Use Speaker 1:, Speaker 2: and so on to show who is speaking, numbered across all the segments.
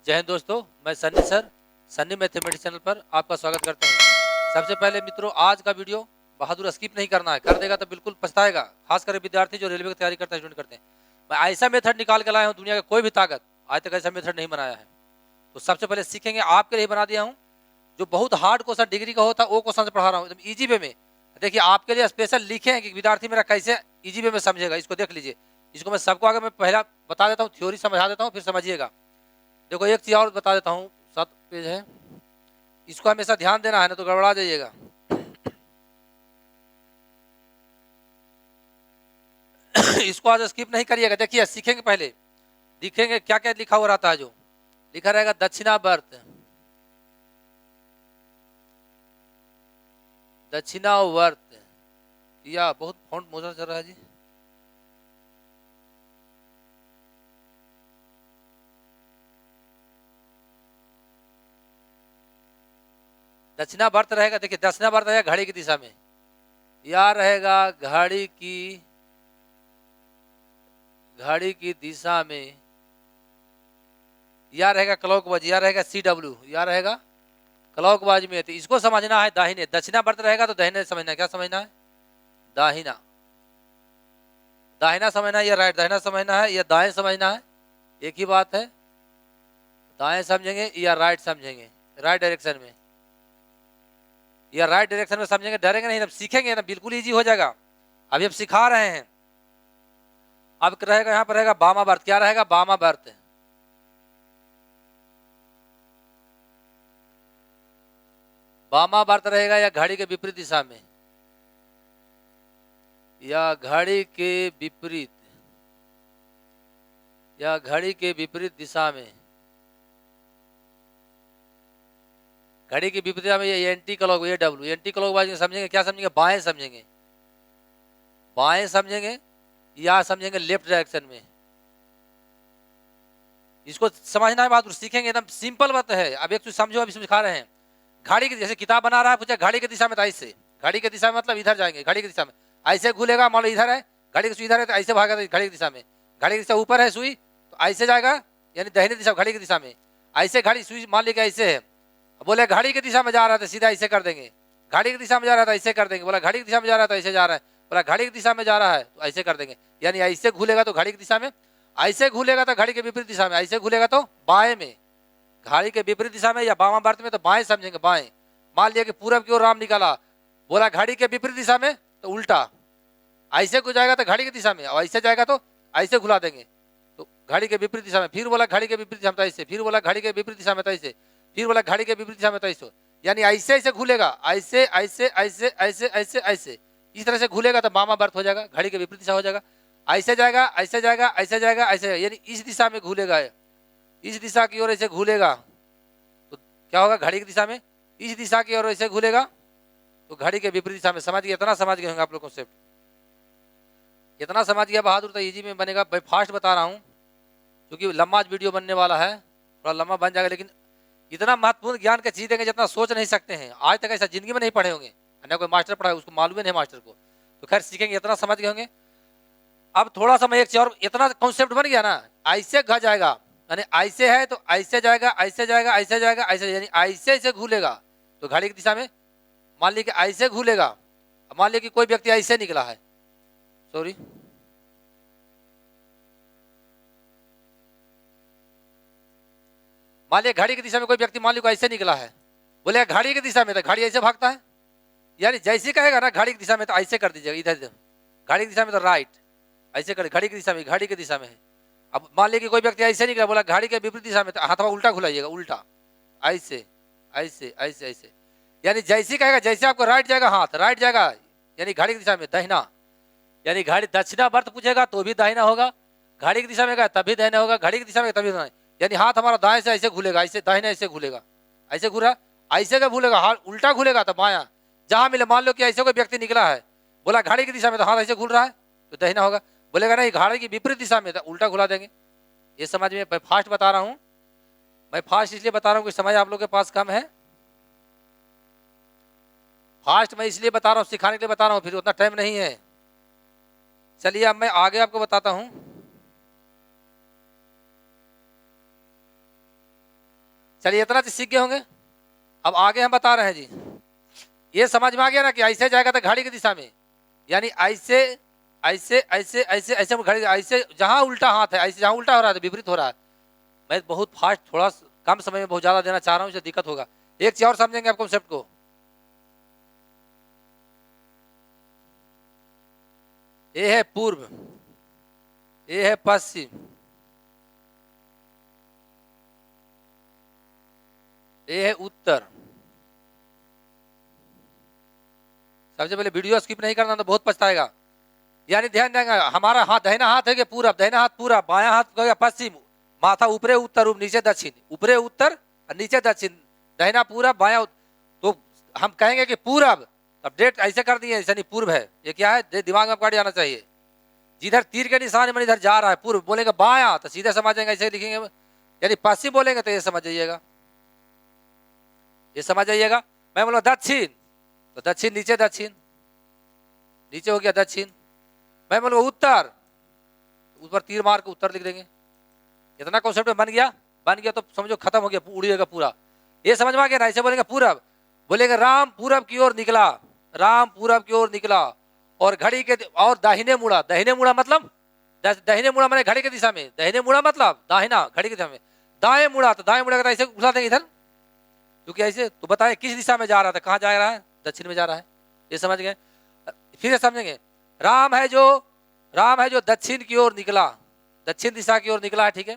Speaker 1: जय हिंद दोस्तों, मैं Sunny sir Sunny mathematics channel पर आपका स्वागत करता हूं। सबसे पहले मित्रों, आज का वीडियो बहादुर स्किप नहीं करना है, कर देगा तो बिल्कुल पछताएगा। खास कर विद्यार्थी जो रेलवे की तैयारी करते हैं, स्टूडेंट करते हैं। मैं ऐसा मेथड निकाल के लाया हूं, दुनिया का कोई भी ताकत आज तक ऐसा मेथड नहीं बनाया है। तो सबसे पहले सीखेंगे, आपके लिए बना दिया हूँ। जो बहुत हार्ड क्वेश्चन डिग्री का होता है वो क्वेश्चन से पढ़ा रहा हूँ, एकदम ईजी वे में। देखिए, आपके लिए स्पेशल लिखे हैं कि विद्यार्थी मेरा कैसे ईजी वे में समझेगा। इसको देख लीजिए। इसको मैं सबको आगे मैं पहला बता देता हूँ, थ्योरी समझा देता हूँ, फिर समझिएगा। देखो, एक चीज और बता देता हूँ, 7 पेज है, इसको हमेशा ध्यान देना है, ना तो गड़बड़ा जाइएगा। इसको आज स्किप नहीं करिएगा। देखिए, सीखेंगे पहले, दिखेंगे क्या क्या लिखा हुआ रहता है। जो लिखा रहेगा दक्षिणावर्त, दक्षिणावर्त, या बहुत फॉन्ट मोटा चल रहा है जी। दक्षिणावर्त रहेगा। देखिए, दक्षिणावर्त रहेगा घड़ी की दिशा में, या रहेगा घड़ी की दिशा में, या रहेगा क्लॉकवाइज, या रहेगा CW, या रहेगा क्लॉकवाइज में। तो इसको समझना है दाहिने। दक्षिणावर्त रहेगा तो दाहिने समझना है। क्या समझना है? दाहिना। दाहिना समझना है या राइट? दाहिना समझना है या दाएं समझना है? एक ही बात है। दाएं समझेंगे या राइट समझेंगे? राइट डायरेक्शन में या राइट डायरेक्शन में समझेंगे। डरेंगे नहीं, जब सीखेंगे ना बिल्कुल इजी हो जाएगा। अभी हम सिखा रहे हैं। अब रहेगा, यहाँ पर रहेगा वामावर्त। क्या रहेगा? वामावर्त। वामावर्त रहेगा या घड़ी के विपरीत दिशा में, या घड़ी के विपरीत, या घड़ी के विपरीत दिशा में। घड़ी की विपरीत दिशा में ये एंटी क्लॉक, ये W एंटी क्लॉकवाइज में समझेंगे। क्या समझेंगे? बाएं समझेंगे। बाएं समझेंगे या समझेंगे लेफ्ट डायरेक्शन में। इसको समझना है, बहादुर सीखेंगे। एकदम सिंपल बात है। अब एक चीज समझो, अभी सिखा रहे हैं। घड़ी की, जैसे किताब बना रहा है, पूछा घड़ी की दिशा में, तो ऐसे। घड़ी की दिशा में मतलब इधर जाएंगे, घड़ी की दिशा में ऐसे घूलेगा। मान लो इधर है, घड़ी की सुई इधर है, तो ऐसे भागा घड़ी की दिशा में। घड़ी की दिशा ऊपर है सुई, तो ऐसे जाएगा, यानी दाहिनी दिशा घड़ी की दिशा में। ऐसे घड़ी सुई मान लीजिए ऐसे है, बोले घड़ी की दिशा में जा रहा था, सीधा ऐसे कर देंगे। घड़ी की दिशा में जा रहा था, ऐसे कर देंगे। बोला घड़ी की दिशा में जा रहा था, ऐसे जा रहा है। बोला घड़ी की दिशा में जा रहा है, तो ऐसे कर देंगे। यानी ऐसे घूलेगा तो घड़ी की दिशा में, ऐसे घूलेगा तो घड़ी के विपरीत दिशा में, ऐसे घूलेगा तो बाएं में। घड़ी के विपरीत दिशा में या वामावर्त में तो बाएं समझेंगे, बाएं। मान लिया कि पूरब की ओर राम निकाला, बोला घड़ी के विपरीत दिशा में, तो उल्टा। ऐसे को जाएगा तो घड़ी की दिशा में, और ऐसे जाएगा तो ऐसे घुला देंगे, तो घड़ी के विपरीत दिशा में। फिर बोला घड़ी के विपरीत दिशा में, तो ऐसे। फिर बोला घड़ी के विपरीत दिशा में, तो ऐसे। फिर बोला घड़ी के विपरीत दिशा में, तो ऐसे। यानी ऐसे ऐसे घूलेगा, ऐसे ऐसे ऐसे ऐसे ऐसे ऐसे, इस तरह से घूलेगा तो वामावर्त हो जाएगा, घड़ी के विपरीत दिशा हो जाएगा। ऐसे जाएगा, ऐसे जाएगा, ऐसे जाएगा, ऐसे, यानी इस दिशा में घूलेगा, इस दिशा की ओर ऐसे घूलेगा, तो क्या होगा? घड़ी की दिशा में। इस दिशा की ओर ऐसे घूलेगा तो घड़ी के विपरीत दिशा में। समझ गए? इतना समझ गए होंगे आप लोग कॉन्सेप्ट। इतना समझ गया बहादुर तो इजी में बनेगा। भाई फास्ट बता रहा हूँ, क्योंकि लंबा वीडियो बनने वाला है, थोड़ा लंबा बन जाएगा। लेकिन इतना महत्वपूर्ण ज्ञान का चीज देंगे जितना सोच नहीं सकते हैं। आज तक ऐसा जिंदगी में नहीं पढ़े होंगे, ना कोई मास्टर पढ़ा, उसको मालूम नहीं मास्टर को। तो खैर सीखेंगे, इतना समझ गए होंगे। अब थोड़ा सा मैं एक चीज और, इतना कॉन्सेप्ट बन गया ना, ऐसे घ जाएगा, यानी ऐसे है तो ऐसे जाएगा, ऐसे जाएगा, ऐसे जाएगा, ऐसे, यानी ऐसे ऐसे घूलेगा तो घड़ी की दिशा में। मान लीजिए कि ऐसे घूलेगा, मान लीजिए कि कोई व्यक्ति ऐसे निकला है, सॉरी, मान लीजिए घड़ी की दिशा में कोई व्यक्ति, मान लीजिए ऐसे निकला है, बोले घड़ी की दिशा में, तो घड़ी ऐसे भागता है। यानी जैसे कहेगा ना घड़ी की दिशा में, तो ऐसे कर दीजिएगा, इधर घड़ी की दिशा में तो राइट, ऐसे कर, घड़ी की दिशा में, घड़ी की दिशा में है। अब मान लीजिए कि कोई व्यक्ति ऐसे निकला, बोला घड़ी के विपरीत दिशा में, तो हाथवा उल्टा घुलाइएगा, उल्टा, ऐसे ऐसे ऐसे ऐसे। यानी जैसे कहेगा, जैसे आपको राइट जाएगा हाथ, राइट जाएगा, यानी घड़ी की दिशा में दाहिना। यानी घड़ी दक्षिणावर्त पूछेगा तो भी दाहिना होगा, घड़ी की दिशा में गया तभी दाहिना होगा, घड़ी की दिशा में तभी दाहिना। यानी हाथ हमारा दाएं से ऐसे घूलेगा, ऐसे दाहिने ऐसे घूलेगा, ऐसे घूरा, ऐसे का घूलेगा, हाथ उल्टा घूलेगा तो बाया। जहां मिले, मान लो कि ऐसे कोई व्यक्ति निकला है, बोला घड़ी की दिशा में, तो हाथ ऐसे घूल रहा है तो दाहिना होगा। बोलेगा नहीं घड़ी की विपरीत दिशा में, तो उल्टा घुला देंगे। ये समझ में? मैं फास्ट बता रहा हूँ। मैं फास्ट इसलिए बता रहा हूँ कि समय आप लोग के पास कम है। फास्ट मैं इसलिए बता रहा हूँ, सिखाने के लिए बता रहा हूँ, फिर उतना टाइम नहीं है। चलिए अब मैं आगे आपको बताता हूँ। चलिए इतना चीज सीख गए होंगे। अब आगे हम बता रहे हैं जी, ये समझ में आ गया ना कि ऐसे जाएगा तो घड़ी की दिशा में, यानी ऐसे ऐसे ऐसे ऐसे ऐसे घड़ी ऐसे, जहां उल्टा हाथ है ऐसे, जहां उल्टा हो रहा है विपरीत हो रहा है। मैं बहुत फास्ट, थोड़ा कम समय में बहुत ज्यादा देना चाह रहा हूं, इससे दिक्कत होगा। एक चीज और समझेंगे आप कॉन्सेप्ट को। ये है पूर्व, ये है पश्चिम, ये है उत्तर। सबसे पहले वीडियो स्किप नहीं करना तो बहुत पछताएगा। यानी ध्यान देंगे, हमारा हाथ दाहिना हाथ है कि पूरब, दाहिना हाथ पूरब, बायां हाथ हो गया पश्चिम, माथा ऊपरे उत्तर, नीचे दक्षिण, ऊपरे उत्तर और नीचे दक्षिण, दाहिना पूरब बायां। तो हम कहेंगे कि पूरब, तब डेट ऐसे कर दिए, यानी पूर्व है। ये क्या है, दिमाग में काट जाना चाहिए। जिधर तीर के निशान में इधर जा रहा है पूर्व, बोलेंगे बायां तो सीधे समझेंगे, ऐसे लिखेंगे। यानी पश्चिम बोलेंगे तो ये समझ जाइएगा, ये समझ जाइएगा। मैं बोला दक्षिण तो दक्षिण नीचे, दक्षिण नीचे हो गया दक्षिण। मैं बोलूँ उत्तर, ऊपर तीर मार के उत्तर लिख देंगे। इतना कॉन्सेप्ट बन गया, बन गया तो समझो खत्म हो गया, उड़िएगा पूरा। ये समझ में आ गया ना। ऐसे बोलेंगे पूरब, बोलेंगे राम पूरब की ओर निकला, राम पूरब की ओर निकला, और घड़ी के और दाहिने मुड़ा। दाहिने मुड़ा मतलब, दाहिने मुड़ा मैंने घड़ी की दिशा में, दाहिने मुड़ा मतलब दाहिना घड़ी की दिशा में। दाएं मुड़ा तो दाएं मुड़ा, ऐसे घुसा देंगे इधर, क्योंकि ऐसे। तो बताएं किस दिशा में जा रहा था, कहाँ जा रहा है, दक्षिण में जा रहा है। ये समझ गए। फिर समझेंगे, राम है जो दक्षिण की ओर निकला, दक्षिण दिशा की ओर निकला है, ठीक है।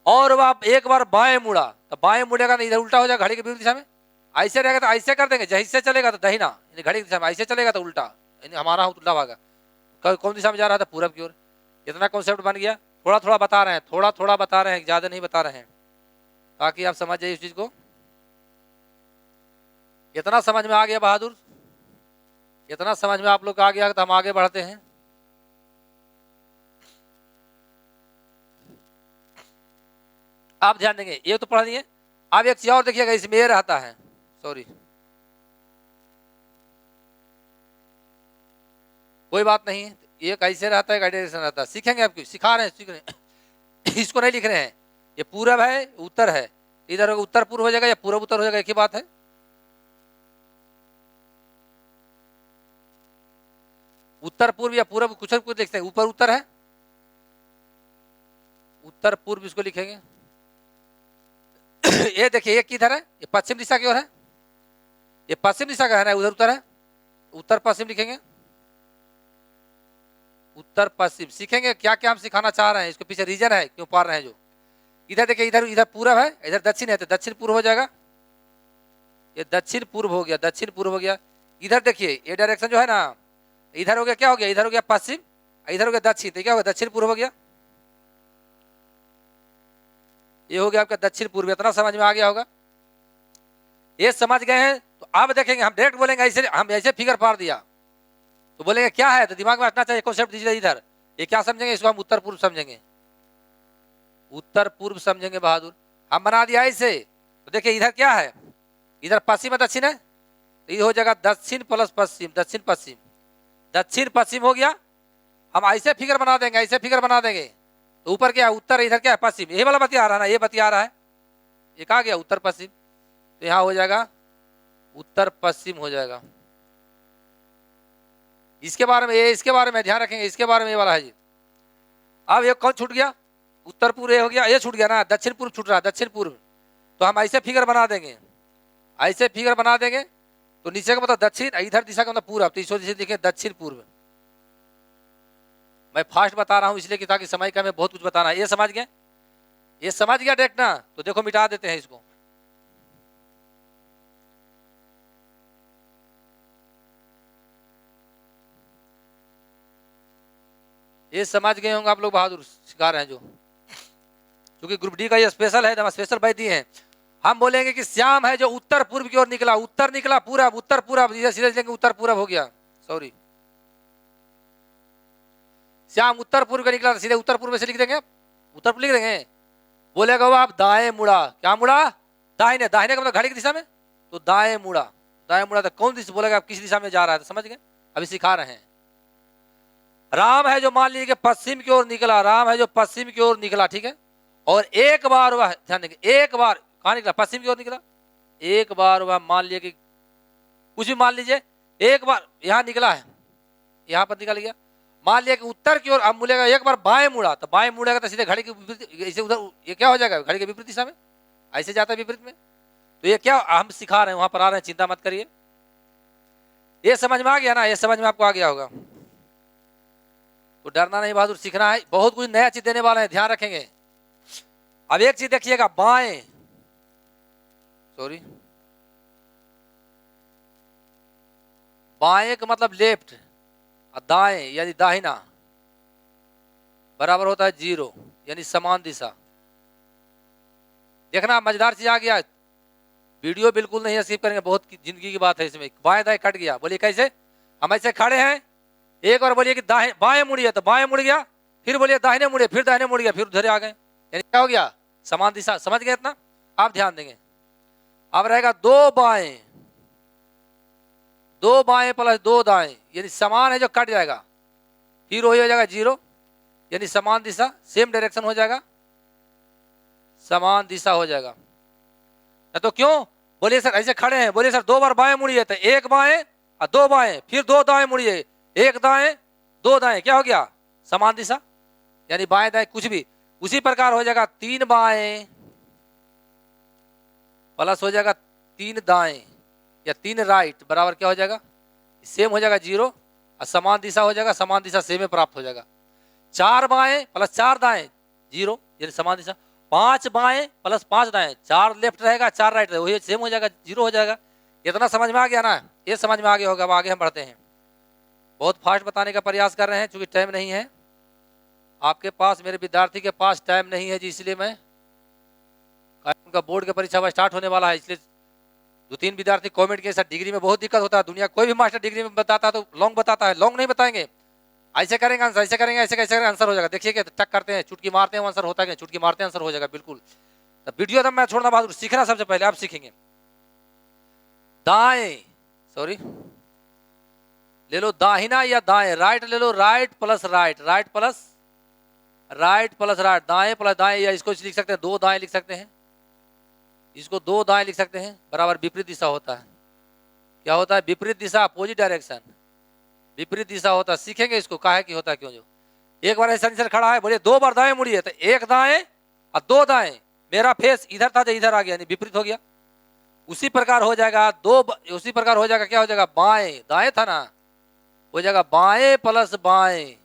Speaker 1: और वह एक बार बाएं मुड़ा, तो बाएं मुड़ेगा तो इधर उल्टा हो जाएगा घड़ी के विरुद्ध दिशा में। ऐसे रहेगा तो ऐसे कर देंगे, जैसे चलेगा तो दाहिना, यानी घड़ी की दिशा में। ऐसे चलेगा तो उल्टा, यानी हमारा उल्टा भागा। कौन दिशा में जा रहा था, पूरब की ओर। इतना कॉन्सेप्ट बन गया। थोड़ा थोड़ा बता रहे हैं, थोड़ा थोड़ा बता रहे हैं, ज्यादा नहीं बता रहे हैं, ताकि आप समझ जाइए इस चीज को। इतना समझ में आ गया बहादुर, इतना समझ में आप लोग आ गया तो हम आगे बढ़ते हैं। आप ध्यान देंगे, ये तो पढ़ दिए। अब एक चीज और देखिएगा, इसमें ये रहता है, सॉरी कोई बात नहीं, ये कैसे रहता है, डायरेक्शन रहता है, सीखेंगे। आपको सिखा रहे हैं, सीख रहे हैं। इसको नहीं लिख रहे हैं। ये पूरब है, उत्तर है, इधर उत्तर पूर्व हो जाएगा या पूर्व उत्तर हो जाएगा, एक ही बात है। उत्तर पूर्व या पूर्व कुछ कुछ लिखते हैं। ऊपर उत्तर है, उत्तर पूर्व इसको लिखेंगे। ये देखिए, ये किधर है, ये पश्चिम दिशा की ओर है, ये पश्चिम दिशा का है ना, उधर उत्तर है, उत्तर पश्चिम लिखेंगे। उत्तर पश्चिम सीखेंगे। क्या क्या हम सिखाना चाह रहे हैं, इसके पीछे रीजन है क्यों पढ़ रहे हैं। जो इधर देखिए, इधर इधर पूरब है, इधर दक्षिण है, तो दक्षिण पूर्व हो जाएगा। ये दक्षिण पूर्व हो गया, दक्षिण पूर्व हो गया। इधर देखिए, ये डायरेक्शन जो है ना, इधर हो गया, क्या हो गया, इधर हो गया पश्चिम, इधर हो गया दक्षिण, तो क्या हो गया, दक्षिण पूर्व हो गया। ये हो गया आपका दक्षिण पूर्व। इतना समझ में आ गया होगा। ये समझ गए हैं तो अब देखेंगे, हम डायरेक्ट बोलेंगे ऐसे, हम ऐसे फिगर पार दिया तो बोलेंगे क्या है, तो दिमाग में रखना चाहिए कॉन्सेप्ट दीजिए इधर। ये क्या समझेंगे, इसको हम उत्तर पूर्व समझेंगे, उत्तर पूर्व समझेंगे बहादुर। हम बना दिया ऐसे, तो देखिए इधर क्या है, इधर पश्चिम है दक्षिण है, तो ये हो जाएगा दक्षिण प्लस पश्चिम, दक्षिण पश्चिम, दक्षिण पश्चिम हो गया। हम ऐसे फिगर बना देंगे, ऐसे फिगर बना देंगे, तो ऊपर क्या है उत्तर, इधर क्या है पश्चिम। यही वाला बतिया रहा है ना, ये बतिया रहा है, ये कहा गया उत्तर पश्चिम, तो यहाँ हो जाएगा उत्तर पश्चिम हो जाएगा। इसके बारे में, ये इसके बारे में ध्यान रखेंगे, इसके बारे में ये वाला है जी। अब ये कौन छूट गया, उत्तर पूर्व ये हो गया, ये छूट गया ना, दक्षिण पूर्व छूट रहा है, दक्षिण पूर्व। तो हम ऐसे फिगर बना देंगे, ऐसे फिगर बना देंगे, तो नीचे का मतलब दक्षिण, इधर दिशा का मतलब पूर्व, तो इसको देखें दक्षिण पूर्व। मैं फास्ट बता रहा हूं इसलिए कि ताकि समय का में बहुत कुछ बताना है। ये समझ गए, ये समझ गया डायरेक्ट ना, तो देखो मिटा देते हैं इसको। ये समझ गए होंगे आप लोग, बहादुर सिखा रहे हैं जो, क्योंकि ग्रुप डी का ये स्पेशल है, स्पेशल बैठ दिए हैं। हम बोलेंगे कि श्याम है जो उत्तर पूर्व की ओर निकला, उत्तर निकला पूरब, उत्तर पूरब, सीधे लेंगे उत्तर पूरब हो गया, सॉरी श्याम उत्तर पूर्व का निकला, सीधे उत्तर पूर्व से लिख देंगे, उत्तर पूर्व लिख देंगे। बोलेगा वो आप दाएं मुड़ा, क्या मुड़ा, दाहिने, दाहिने का मतलब घड़ी की दिशा में, तो दाएं मुड़ा, दाएं मुड़ा, तो कौन दिशा बोलेगा, आप किस दिशा में जा रहा है, तो समझ गए। अभी सिखा रहे हैं। राम है जो मान लीजिए पश्चिम की ओर निकला, राम है जो पश्चिम की ओर निकला, ठीक है। और एक बार वह, ध्यान देंगे, एक बार कहाँ निकला, पश्चिम की ओर निकला। एक बार वह मान लिया कि कुछ भी मान लीजिए, एक बार यहाँ निकला है, यहाँ पर निकल गया, मान लिया कि उत्तर की ओर अब मुड़ेगा, एक बार बाएं मुड़ा तो बाएं मुड़ेगा तो सीधे घड़ी के विपरीत, ऐसे उधर ये क्या हो जाएगा, घड़ी के विपरीत दिशा में ऐसे जाता है विपरीत में। तो ये क्या हम सिखा रहे हैं, वहां पर आ रहे हैं, चिंता मत करिए। ये समझ में आ गया ना, ये समझ में आपको आ गया होगा, तो डरना नहीं बहादुर, सीखना है, बहुत कुछ नया चीज देने वाले हैं, ध्यान रखेंगे। अब एक चीज देखिएगा, बाएं, सॉरी, बाएं का मतलब लेफ्ट, और दाएं यानी दाहिना बराबर होता है 0, यानी समान दिशा। देखना मजेदार चीज आ गया, वीडियो बिल्कुल नहीं स्किप करेंगे, बहुत जिंदगी की बात है इसमें। बाएं दाएं कट गया, बोलिए कैसे, हम ऐसे खड़े हैं, एक बार बोलिए कि बाएं मुड़िए तो बाएं मुड़ गया, फिर बोलिए दाहिने मुड़िए, फिर दाहिने मुड़ गया, फिर उधर आ गए, यानी क्या हो गया, समान दिशा। समझ गए इतना, आप ध्यान देंगे। अब रहेगा दो बाएं, दो बाएं प्लस दो दाएं, यानी समान है जो कट जाएगा, फिर वही हो जाएगा 0, यानी समान दिशा, सेम डायरेक्शन हो जाएगा, समान दिशा हो जाएगा। तो क्यों, बोलिए सर ऐसे खड़े हैं, बोलिए सर दो बार बाएं मुड़िए तो एक बाएं और दो बाएं, फिर दो दाएं मुड़िए, एक दाएं दो दाएं, क्या हो गया, समान दिशा, यानी बाएं दाएं कुछ भी। उसी प्रकार हो जाएगा 3 बाएं प्लस हो जाएगा 3 दाएं या 3 राइट बराबर क्या हो जाएगा, सेम हो जाएगा 0, और समान दिशा हो जाएगा, समान दिशा सेम में प्राप्त हो जाएगा। 4 बाएं प्लस 4 दाएं 0, यानी समान दिशा। 5 बाएं प्लस 5 दाएं, 4 लेफ्ट रहेगा 4 राइट रहेगा, वही सेम हो जाएगा, 0 हो जाएगा। इतना समझ में आ गया ना, ये समझ में आ गया होगा। अब आगे हम बढ़ते हैं, बहुत फास्ट बताने का प्रयास कर रहे हैं, क्योंकि टाइम नहीं है आपके पास, मेरे विद्यार्थी के पास टाइम नहीं है जी, इसलिए मैं, उनका बोर्ड की परीक्षा अब स्टार्ट होने वाला है, इसलिए 2-3 विद्यार्थी कमेंट के साथ, डिग्री में बहुत दिक्कत होता है, दुनिया कोई भी मास्टर डिग्री में बताता है तो लॉन्ग बताता है, लॉन्ग नहीं बताएंगे, ऐसे करेंगे आंसर, ऐसे करेंगे, ऐसे कैसे करेंगे आंसर हो जाएगा। देखिए टक करते हैं, चुटकी मारते हैं, आंसर होता है, चुटकी मारते हैं आंसर हो जाएगा, बिल्कुल। तो वीडियो तो मैं छोड़ना बहादुर, सीखना सबसे पहले आप सीखेंगे। दाएं, सॉरी, ले लो दाहिना या दाएं, राइट ले लो, right plus right, right plus right plus right, दाएं प्लस दाएं, या इसको लिख सकते हैं 2 दाएं लिख सकते हैं, इसको 2 दाएं लिख सकते हैं, बराबर विपरीत दिशा होता है। क्या होता है, विपरीत दिशा, अपोजिट डायरेक्शन, विपरीत दिशा होता है। सीखेंगे इसको, काहे की होता है क्यों। जो एक बार ऐसा आंसर खड़ा है, बोलिए 2 बार दाएं मुड़िए तो 1 दाएं और 2 दाएं, मेरा फेस इधर था तो इधर आ गया, यानी विपरीत हो गया। उसी प्रकार हो जाएगा उसी प्रकार हो जाएगा, क्या हो जाएगा, बाएं दाएं था ना, हो जाएगा बाएं प्लस बाएं,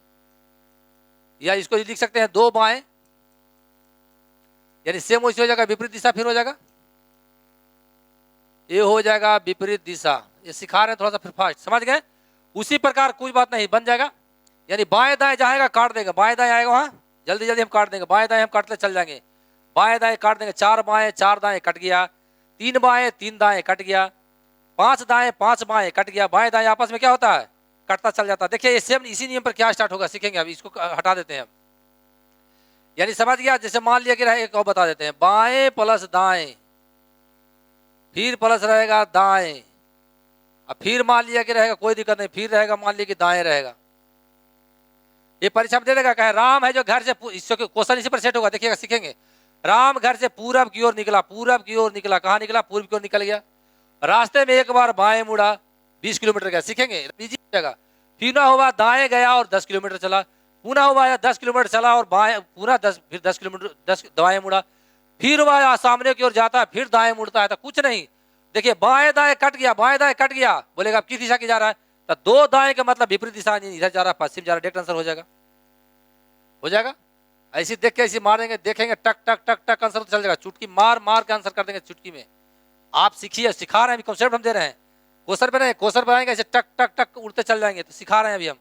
Speaker 1: या इसको लिख सकते हैं 2 बाएं, यानी सेम वैसे हो जाएगा, विपरीत दिशा फिर हो जाएगा, ये हो जाएगा विपरीत दिशा। ये सिखा रहे हैं थोड़ा सा फिर फास्ट, समझ गए। उसी प्रकार कुछ बात नहीं, बन जाएगा, यानी बाएं दाएं जाएगा काट देंगे, बाएं दाएं आएगा वहां, जल्दी जल्दी हम काट देंगे, बाएं दाएं हम काटते चल जाएंगे, बाएं दाएं काट देंगे। 4 बाएं 4 दाएं कट गया, 3 बाएं 3 दाएं कट गया, 5 दाएं 5 बाएं कट गया, बाएं दाएं आपस में क्या होता है, कटता चल जाता है। देखिए ये सेम इसी नियम पर क्या स्टार्ट होगा, सीखेंगे। अभी इसको हटा देते हैं, यानी समझ गया। जैसे मान लिया कि एक और बता देते हैं, बाएं प्लस दाएं, फिर प्लस रहेगा दाएं, अब फिर मान लिया कि रहेगा, कोई दिक्कत नहीं, फिर रहेगा मान लिया कि दाएं रहेगा। ये परीक्षा में दे देगा, कहे राम है जो घर से, क्वेश्चन इसी पर सेट होगा, देखिएगा सीखेंगे। राम घर से पूरब की ओर निकला, पूरब की ओर निकला, कहाँ निकला, पूर्व की ओर निकल गया, रास्ते में एक बार बाएं मुड़ा, 20 किलोमीटर गया, सीखेंगे इजी जगह। फिर ना हुआ दाएं गया और 10 किलोमीटर चला, पुनः हुआ 10 किलोमीटर चला और बाएं पूरा 10, फिर 10 किलोमीटर 10 दाएं मुड़ा, फिर वह सामने की ओर जाता है, फिर दाएं मुड़ता है, तो कुछ नहीं। देखिए बाएं दाएं कट गया, बाएं दाएं कट गया, बोलेगा आप किस दिशा की जा रहा है, तो 2 दाएं का मतलब विपरीत दिशा, इधर जा रहा है, पश्चिम जा रहा है, डायरेक्ट आंसर हो जाएगा, हो जाएगा। ऐसी देख के ऐसी मारेंगे, देखेंगे टक टक टक टक आंसर चल जाएगा, चुटकी मार मार के आंसर कर देंगे चुटकी में। आप सीखिए, सिखा रहे हैं, कॉन्सेप्ट हम दे रहे हैं, क्वेश्चन पे नहीं, क्वेश्चन बनाएंगे ऐसे टक टक टक उड़ते चल जाएंगे, तो सिखा रहे हैं अभी हम।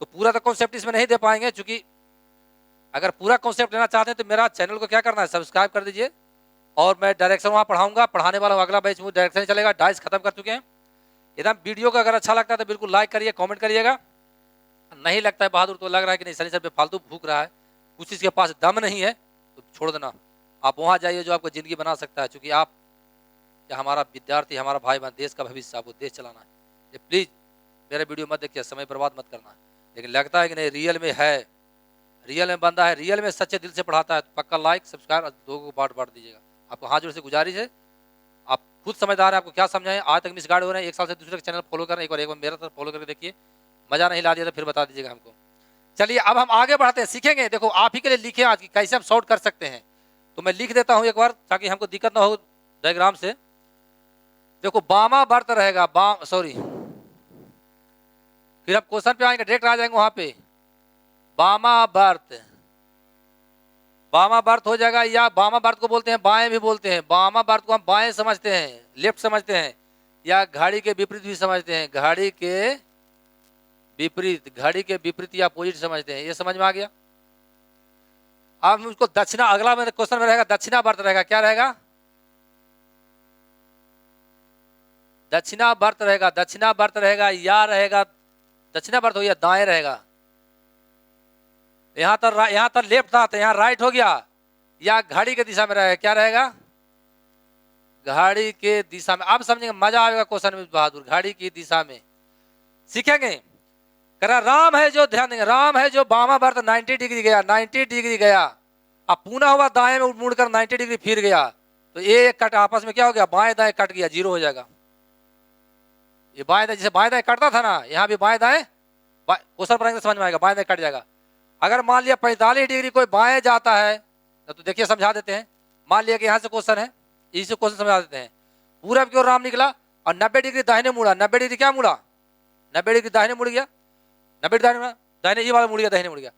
Speaker 1: तो पूरा तो कॉन्सेप्ट इसमें नहीं दे पाएंगे, क्योंकि अगर पूरा कॉन्सेप्ट लेना चाहते हैं तो मेरा चैनल को क्या करना है, सब्सक्राइब कर दीजिए, और मैं डायरेक्शन वहाँ पढ़ाऊंगा, पढ़ाने वाला अगला बैच वो डायरेक्शन चलेगा। डाइस खत्म कर चुके हैं एकदम। वीडियो का अगर अच्छा लगता है तो बिल्कुल लाइक करिए, कमेंट करिएगा। नहीं लगता है बहादुर, तो लग रहा है कि नहीं सनी सर पे फालतू भूख रहा है, कुछ चीज़ के पास दम नहीं है, तो छोड़ देना, आप वहाँ जाइए जो आपको ज़िंदगी बना सकता है, क्योंकि आप या हमारा विद्यार्थी, हमारा भाई बहन, देश का भविष्य, आपको देश चलाना है। ये प्लीज़ मेरा वीडियो मत देखिए, समय बर्बाद मत करना। लेकिन लगता है कि नहीं रियल में है, रियल में बंदा है, रियल में सच्चे दिल से पढ़ाता है, तो पक्का लाइक सब्सक्राइब लोगों को बांट दीजिएगा। आपको हाथ जोड़ से गुजारिश है, आप खुद समझदार हैं, आपको क्या समझाएं, आज तक मिस गाइड हो रहे हैं, 1 साल से दूसरे का चैनल फॉलो कर रहे हैं, एक बार मेरा तरफ फॉलो करके देखिए, मजा नहीं ला दिया तो फिर बता दीजिएगा हमको। चलिए अब हम आगे बढ़ते हैं, सीखेंगे। देखो आप ही के लिए लिखे आज की कैसे हम सॉर्ट कर सकते हैं, तो मैं लिख देता हूं एक बार ताकि हमको दिक्कत ना हो डायग्राम से। देखो बामा बर्त रहेगा, सॉरी, फिर आप क्वेश्चन पे आएंगे, डायरेक्ट आ जाएंगे वहां पे। बामा बर्त, बामा बर्त हो जाएगा, या बामा बर्त को बोलते हैं बाएं भी बोलते हैं। बामा बर्त को हम बाएं समझते हैं, लेफ्ट समझते हैं, या घड़ी के विपरीत भी समझते हैं, घड़ी के विपरीत, घड़ी के विपरीत या अपोजिट समझते हैं। ये समझ में आ गया। अब उसको दक्षिणा, अगला मेरे क्वेश्चन में रहेगा दक्षिणा बर्त रहेगा, क्या रहेगा, दक्षिणा बर्त रहेगा, दक्षिणा बर्त रहेगा, या रहेगा दक्षिणा बर्त हो गया, दाएं रहेगा। यहां तर लेफ्ट था तो यहां राइट हो गया, या घड़ी के दिशा में रहेगा, क्या रहेगा, घड़ी के दिशा में। अब समझेंगे, मजा आएगा क्वेश्चन में बहादुर, घड़ी की दिशा में सीखेंगे। करा राम है जो, ध्यान देंगे, राम है जो बामा बर्त 90 डिग्री गया, 90 डिग्री गया, अब पुनः हुआ दाएं में मुड़कर 90 डिग्री फिर गया, तो ये कट आपस में क्या हो गया, बाएं दाएं कट गया, 0 हो जाएगा। ये बाएं दाएं, जैसे बाएं दाएं कटता था ना, यहाँ भी बाएं दाएं, क्वेश्चन पढ़ेंगे समझ में आएगा, बाएं दाएं कट जाएगा। अगर मान लिया 45 डिग्री कोई बाएं जाता है तो देखिए समझा देते हैं। मान लिया कि यहाँ से क्वेश्चन है, इसी से क्वेश्चन समझा देते हैं। पूरब की ओर राम निकला और 90 डिग्री दाहिने मुड़ा, 90 डिग्री क्या मुड़ा, 90 डिग्री दाहिने मुड़ गया, 90 डिग्री दाहिने, ये वाला मुड़ गया, दाहिने मुड़ गया,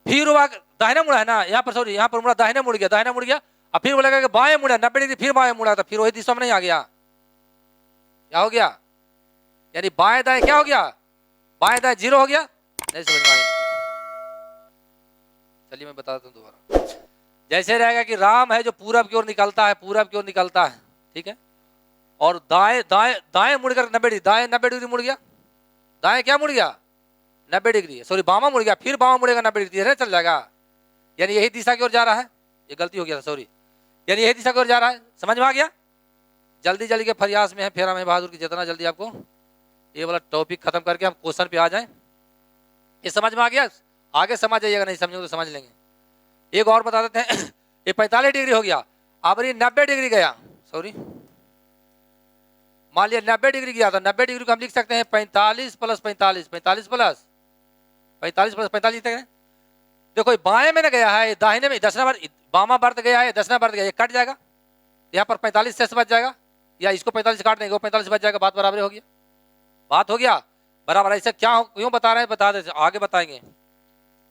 Speaker 1: फिर वो दाहिने मुड़ा है ना, यहाँ पर सॉरी, यहाँ पर मुड़ा, दाहिने मुड़ गया, दाहिने मुड़ गया, अब फिर बोलेगा कि बाएं मुड़ा, 90 डिग्री फिर बाएं मुड़ा, तो फिर वही दिशा में नहीं आ गया, क्या हो गया, यानी बाएं दाएं क्या हो गया, बाएं दाएं 0 हो गया। नहीं समझ में आएगा, चलिए मैं बता देता हूँ दोबारा। जैसे रहेगा कि राम है जो पूरब की ओर निकलता है, पूरब की ओर निकलता है, ठीक है, और दाएं दाएं दाएं मुड़कर 90 डिग्री, दाएं 90 डिग्री मुड़ गया, दाएं क्या मुड़ गया, 90 डिग्री, सॉरी बामा मुड़ गया, फिर बामा मुड़ेगा 90 डिग्री, चल जाएगा, यानी यही दिशा की ओर जा रहा है। ये गलती हो गया था, सॉरी, यानी यही दिशा की ओर जा रहा है। समझ में आ गया। जल्दी जल्दी के प्रयास में है, फेरा में बहादुर की, जितना जल्दी आपको ये वाला टॉपिक खत्म करके हम क्वेश्चन पे आ जाएं। ये समझ में आ गया, आगे समझ जाइएगा, नहीं समझेंगे तो समझ लेंगे। एक और बता देते हैं, ये 45 डिग्री हो गया, अब ये 90 डिग्री गया, सॉरी, मान लिया 90 डिग्री गया, तो 90 डिग्री को हम लिख सकते हैं 45 प्लस 45, 45 प्लस 45 प्लस 45 लिखते हैं। देखो बाएं में ना गया है, दाहिने में, दक्षिणा बर्त, बामा बर्त गया है, दक्षिणा बर्त गया, ये कट जाएगा, यहाँ पर 45 शेष बच जाएगा, या इसको 45 काट देंगे, 45 बच जाएगा, बात बराबर हो गया, बात हो गया बराबर। ऐसे क्या क्यों बता रहे हैं, बता देते आगे बताएंगे।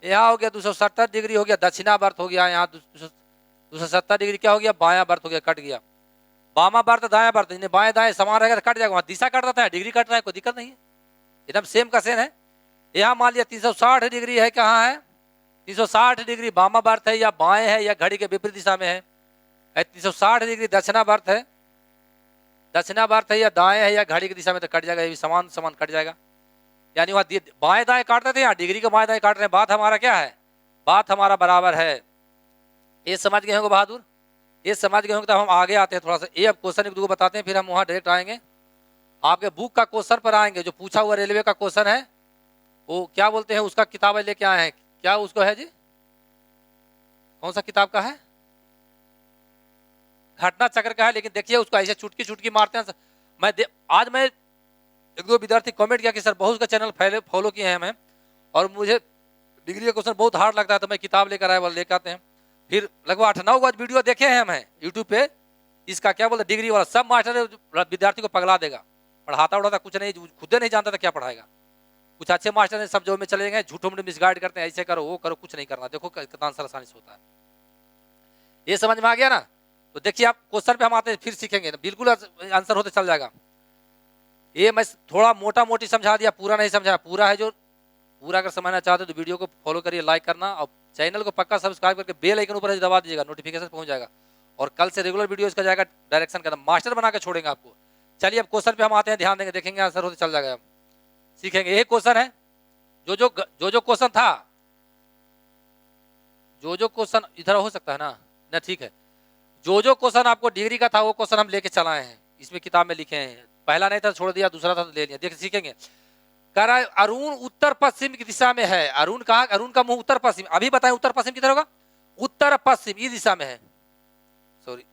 Speaker 1: यहाँ हो गया 270 डिग्री हो गया, दक्षिणा बर्त हो गया, यहाँ 270 डिग्री क्या हो गया, बाया बर्त हो गया, कट गया। बामा बर्त दाया बर्त, बाएं दाएं समान रहेगा तो कट जाएगा, वहां दिशा कट जाता है, डिग्री कट रहा है, कोई दिक्कत नहीं है, एकदम सेम का सेम है। यहाँ मान लिया 360 डिग्री है, कहाँ है, 360 डिग्री बामा बर्त है, या बाएं है, या घड़ी के विपरीत दिशा में है। 360 डिग्री दक्षिणा बर्त है, दक्षिणा बर्त है, या दाएं है, या घड़ी की दिशा में, तो कट जाएगा, ये भी समान समान कट जाएगा। यानी वहां बाएं दाएं काटते थे, यहाँ डिग्री को बाएं दाएं काट रहे हैं, बात हमारा क्या है, बात हमारा बराबर है। ये समझ गए होंगे बहादुर, ये समझ गए होंगे। तब हम आगे आते हैं थोड़ा सा, ये अब क्वेश्चन एक दो बताते हैं, फिर हम वहां डायरेक्ट आएंगे, आपके बुक का क्वेश्चन पर आएंगे। जो पूछा हुआ रेलवे का क्वेश्चन है, वो क्या बोलते हैं, उसका किताब लेके आए हैं, क्या उसको है जी, कौन सा किताब का है, घटना चक्र का है। लेकिन देखिए उसको ऐसे चुटकी चुटकी मारते हैं। आज मैं एक दो विद्यार्थी कमेंट किया कि सर बहुत का चैनल फॉलो किए हैं हमें, और मुझे डिग्री का क्वेश्चन बहुत हार्ड लगता है, तो मैं किताब लेकर आए, लेकर आते हैं। फिर लगभग 8-9 बार वीडियो देखे हैं हमें यूट्यूब पे, इसका क्या बोलते डिग्री वाला, सब मास्टर विद्यार्थी को पगला देगा, पढ़ाता उड़ाता कुछ नहीं, खुद नहीं जानता था क्या पढ़ाएगा। कुछ अच्छे मास्टर ने सब जो में चले गए, झूठों में मिसगाइड करते हैं, ऐसे करो वो करो, कुछ नहीं करना। देखो कितना आंसर आसानी से होता है, ये समझ में आ गया ना। तो देखिए आप क्वेश्चन पे हम आते हैं, फिर सीखेंगे, बिल्कुल आंसर होते चल जाएगा। ये मैं थोड़ा मोटा मोटी समझा दिया, पूरा नहीं समझा। पूरा है जो पूरा अगर समझना चाहते हो तो वीडियो को फॉलो करिए, लाइक करना, और चैनल को पक्का सब्सक्राइब करके बेल आइकन ऊपर दबा दीजिएगा, नोटिफिकेशन पहुंच जाएगा। और कल से रेगुलर वीडियो इसका जाएगा डायरेक्शन का, मास्टर बना के छोड़ेंगे आपको। चलिए अब क्वेश्चन पे हम आते हैं, ध्यान देंगे, देखेंगे आंसर होते चल जाएगा, सीखेंगे। ये क्वेश्चन है, जो क्वेश्चन था, जो क्वेश्चन इधर हो सकता है ना, ठीक है। जो क्वेश्चन आपको डिग्री का था वो क्वेश्चन हम लेके चलाए हैं, इसमें किताब में लिखे हैं। पहला नहीं था छोड़ दिया, दूसरा था तो ले लिया। देखिए सीखेंगे। कह रहा है अरुण उत्तर पश्चिम की दिशा में है। अरुण कहा, अरुण का मुंह उत्तर पश्चिम। अभी बताएं उत्तर पश्चिम किधर होगा, उत्तर पश्चिम इस दिशा में है, सॉरी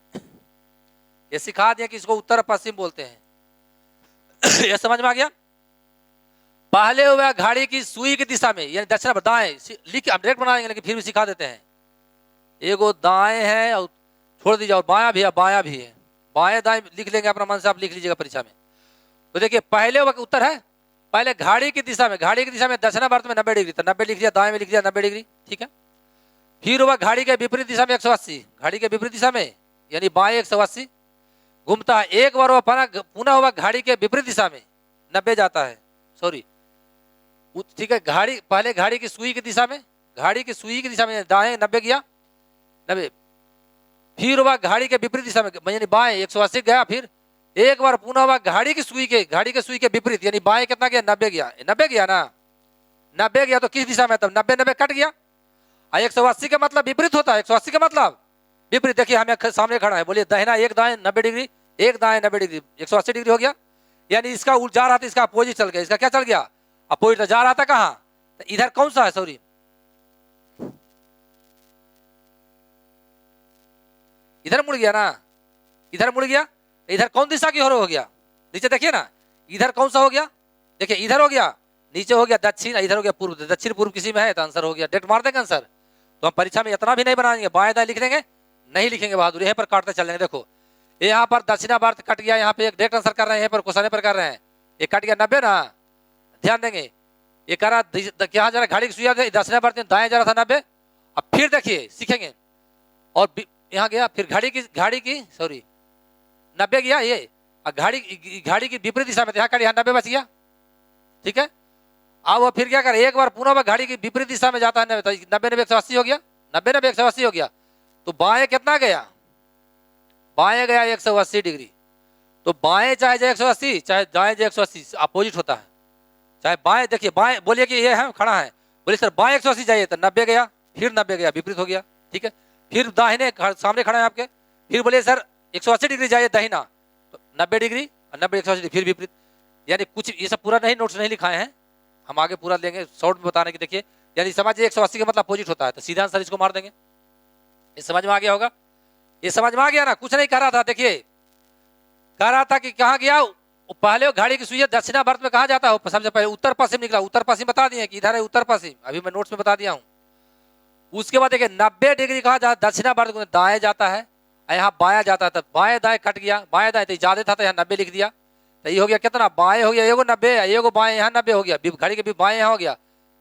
Speaker 1: ये सिखा दिया कि इसको उत्तर पश्चिम बोलते हैं। ये समझ में आ गया। पहले हुआ घड़ी की सुई की दिशा में, यानी दक्षिण दाएं, लिख हम डायरेक्ट बनाएंगे लेकिन फिर भी सिखा देते हैं। एगो दाएं है और छोड़ दीजिए, और बायां भी है, बायां भी है, बाएं दाएं लिख लेंगे अपना मन से, आप लिख लीजिएगा परीक्षा में। तो देखिए पहले उत्तर है, पहले घड़ी की दिशा में, घड़ी की दिशा में दक्षिणावर्त में 90 डिग्री, तो 90 लिख दिया, दाएं में लिख दिया 90 डिग्री, ठीक है। फिर हुआ घड़ी के विपरीत दिशा में 180, घड़ी के विपरीत दिशा में यानी बाएं 180 घूमता है। एक बार पुनः हुआ घड़ी के विपरीत दिशा में 90 जाता है, सॉरी ठीक है। घड़ी पहले घड़ी की सुई की दिशा में, घड़ी की सुई की दिशा में दाएं 90 गया, 90। फिर हुआ घड़ी के विपरीत दिशा में यानी बाएं 180 गया। फिर एक बार पुनः हुआ घड़ी की सुई के विपरीत यानी बाएं कितना गया, 90 गया, 90 गया ना, 90 गया तो किस दिशा में, तब 90 90 कट गया। 180 का मतलब विपरीत होता है, 180 का मतलब विपरीत। देखिए हमें सामने खड़ा है, बोलिए दाहिना एक दाएं 90 डिग्री, एक दाएं 90 डिग्री, 180 डिग्री हो गया। यानी इसका उल्टा जा रहा था, इसका अपोजिट चल गया, इसका क्या चल गया, अपोजिट। जा रहा था कहाँ, तो इधर कौन सा है, सॉरी इधर मुड़ गया ना, इधर मुड़ गया। इधर कौन दिशा की ओर हो गया, नीचे देखिए ना, इधर कौन सा हो गया, देखिए इधर हो गया, नीचे हो गया दक्षिण, इधर हो गया पूर्व। दक्षिण पूर्व किसी में है तो आंसर हो गया, डेट मार देंगे आंसर। तो हम परीक्षा में इतना भी नहीं बनाएंगे, बाएं दाएं लिख देंगे, नहीं लिखेंगे बहादुर, यहीं पर काटते चलेंगे। देखो यहाँ पर दक्षिणावर्त कट गया, यहाँ पे एक डायरेक्ट आंसर कर रहे हैं, यहाँ पर क्वेश्चन पर कर रहे हैं, ये कट गया 90 ना, ध्यान देंगे। ये कह रहा यहाँ जरा घड़ी की सुइया दक्षिणावर्त दाएं जा रहा था 90। अब फिर देखिए सीखेंगे, और यहाँ गया, फिर घड़ी की सॉरी 90 गया ये, घड़ी की विपरीत दिशा में, यहाँ 90 बच गया, ठीक है। अब वो फिर क्या करे, एक बार पुनः घड़ी की विपरीत दिशा में जाता है 90, 90 180 हो गया, 90 90 180 हो गया। तो बाएं कितना गया, बाएं गया 180 डिग्री। तो बाएं चाहे जाए 180, चाहे दाएं जाए 180, अपोजिट होता है। चाहे बाएं, देखिए बाएं बोलिए कि ये है खड़ा है, बोलिए सर बाएं 180 जाइए, तो 90 गया, फिर 90 गया, विपरीत हो गया, ठीक है। फिर दाहिने सामने खड़ा है आपके, फिर बोलिए सर 180 डिग्री जाइए दाहिना, तो 90 डिग्री और 90 180 फिर विपरीत। यानी कुछ ये सब पूरा नहीं, नोट्स नहीं लिखाए हैं, हम आगे पूरा लेंगे शॉर्ट में बताने की। देखिए यानी समझिए 180 का मतलब अपोजिट होता है, तो सीधा आंसर इसको मार देंगे। ये समझ में आ गया होगा, ये समझ में आ गया ना, कुछ नहीं कर रहा था। देखिए कह रहा था कि कहाँ गया, पहले घड़ी की सुइया दक्षिणावर्त में कहाँ जाता है, सबसे पहले उत्तर पश्चिम निकला, उत्तर पश्चिम बता दिए कि इधर है उत्तर पश्चिम, अभी मैं नोट्स में बता दिया हूँ। उसके बाद देखिए 90 डिग्री कहाँ जाता, दक्षिणावर्त में दाएं जाता है, यहाँ बायां जाता है, तो बाएं दाएं कट गया, बाएं दाएं तो ज्यादा था तो यहाँ 90 लिख दिया, तो ये हो गया कितना, बाएं हो गया एगो 90, एगो बाएं यहाँ 90 हो गया, घड़ी के भी बाएं यहाँ हो गया।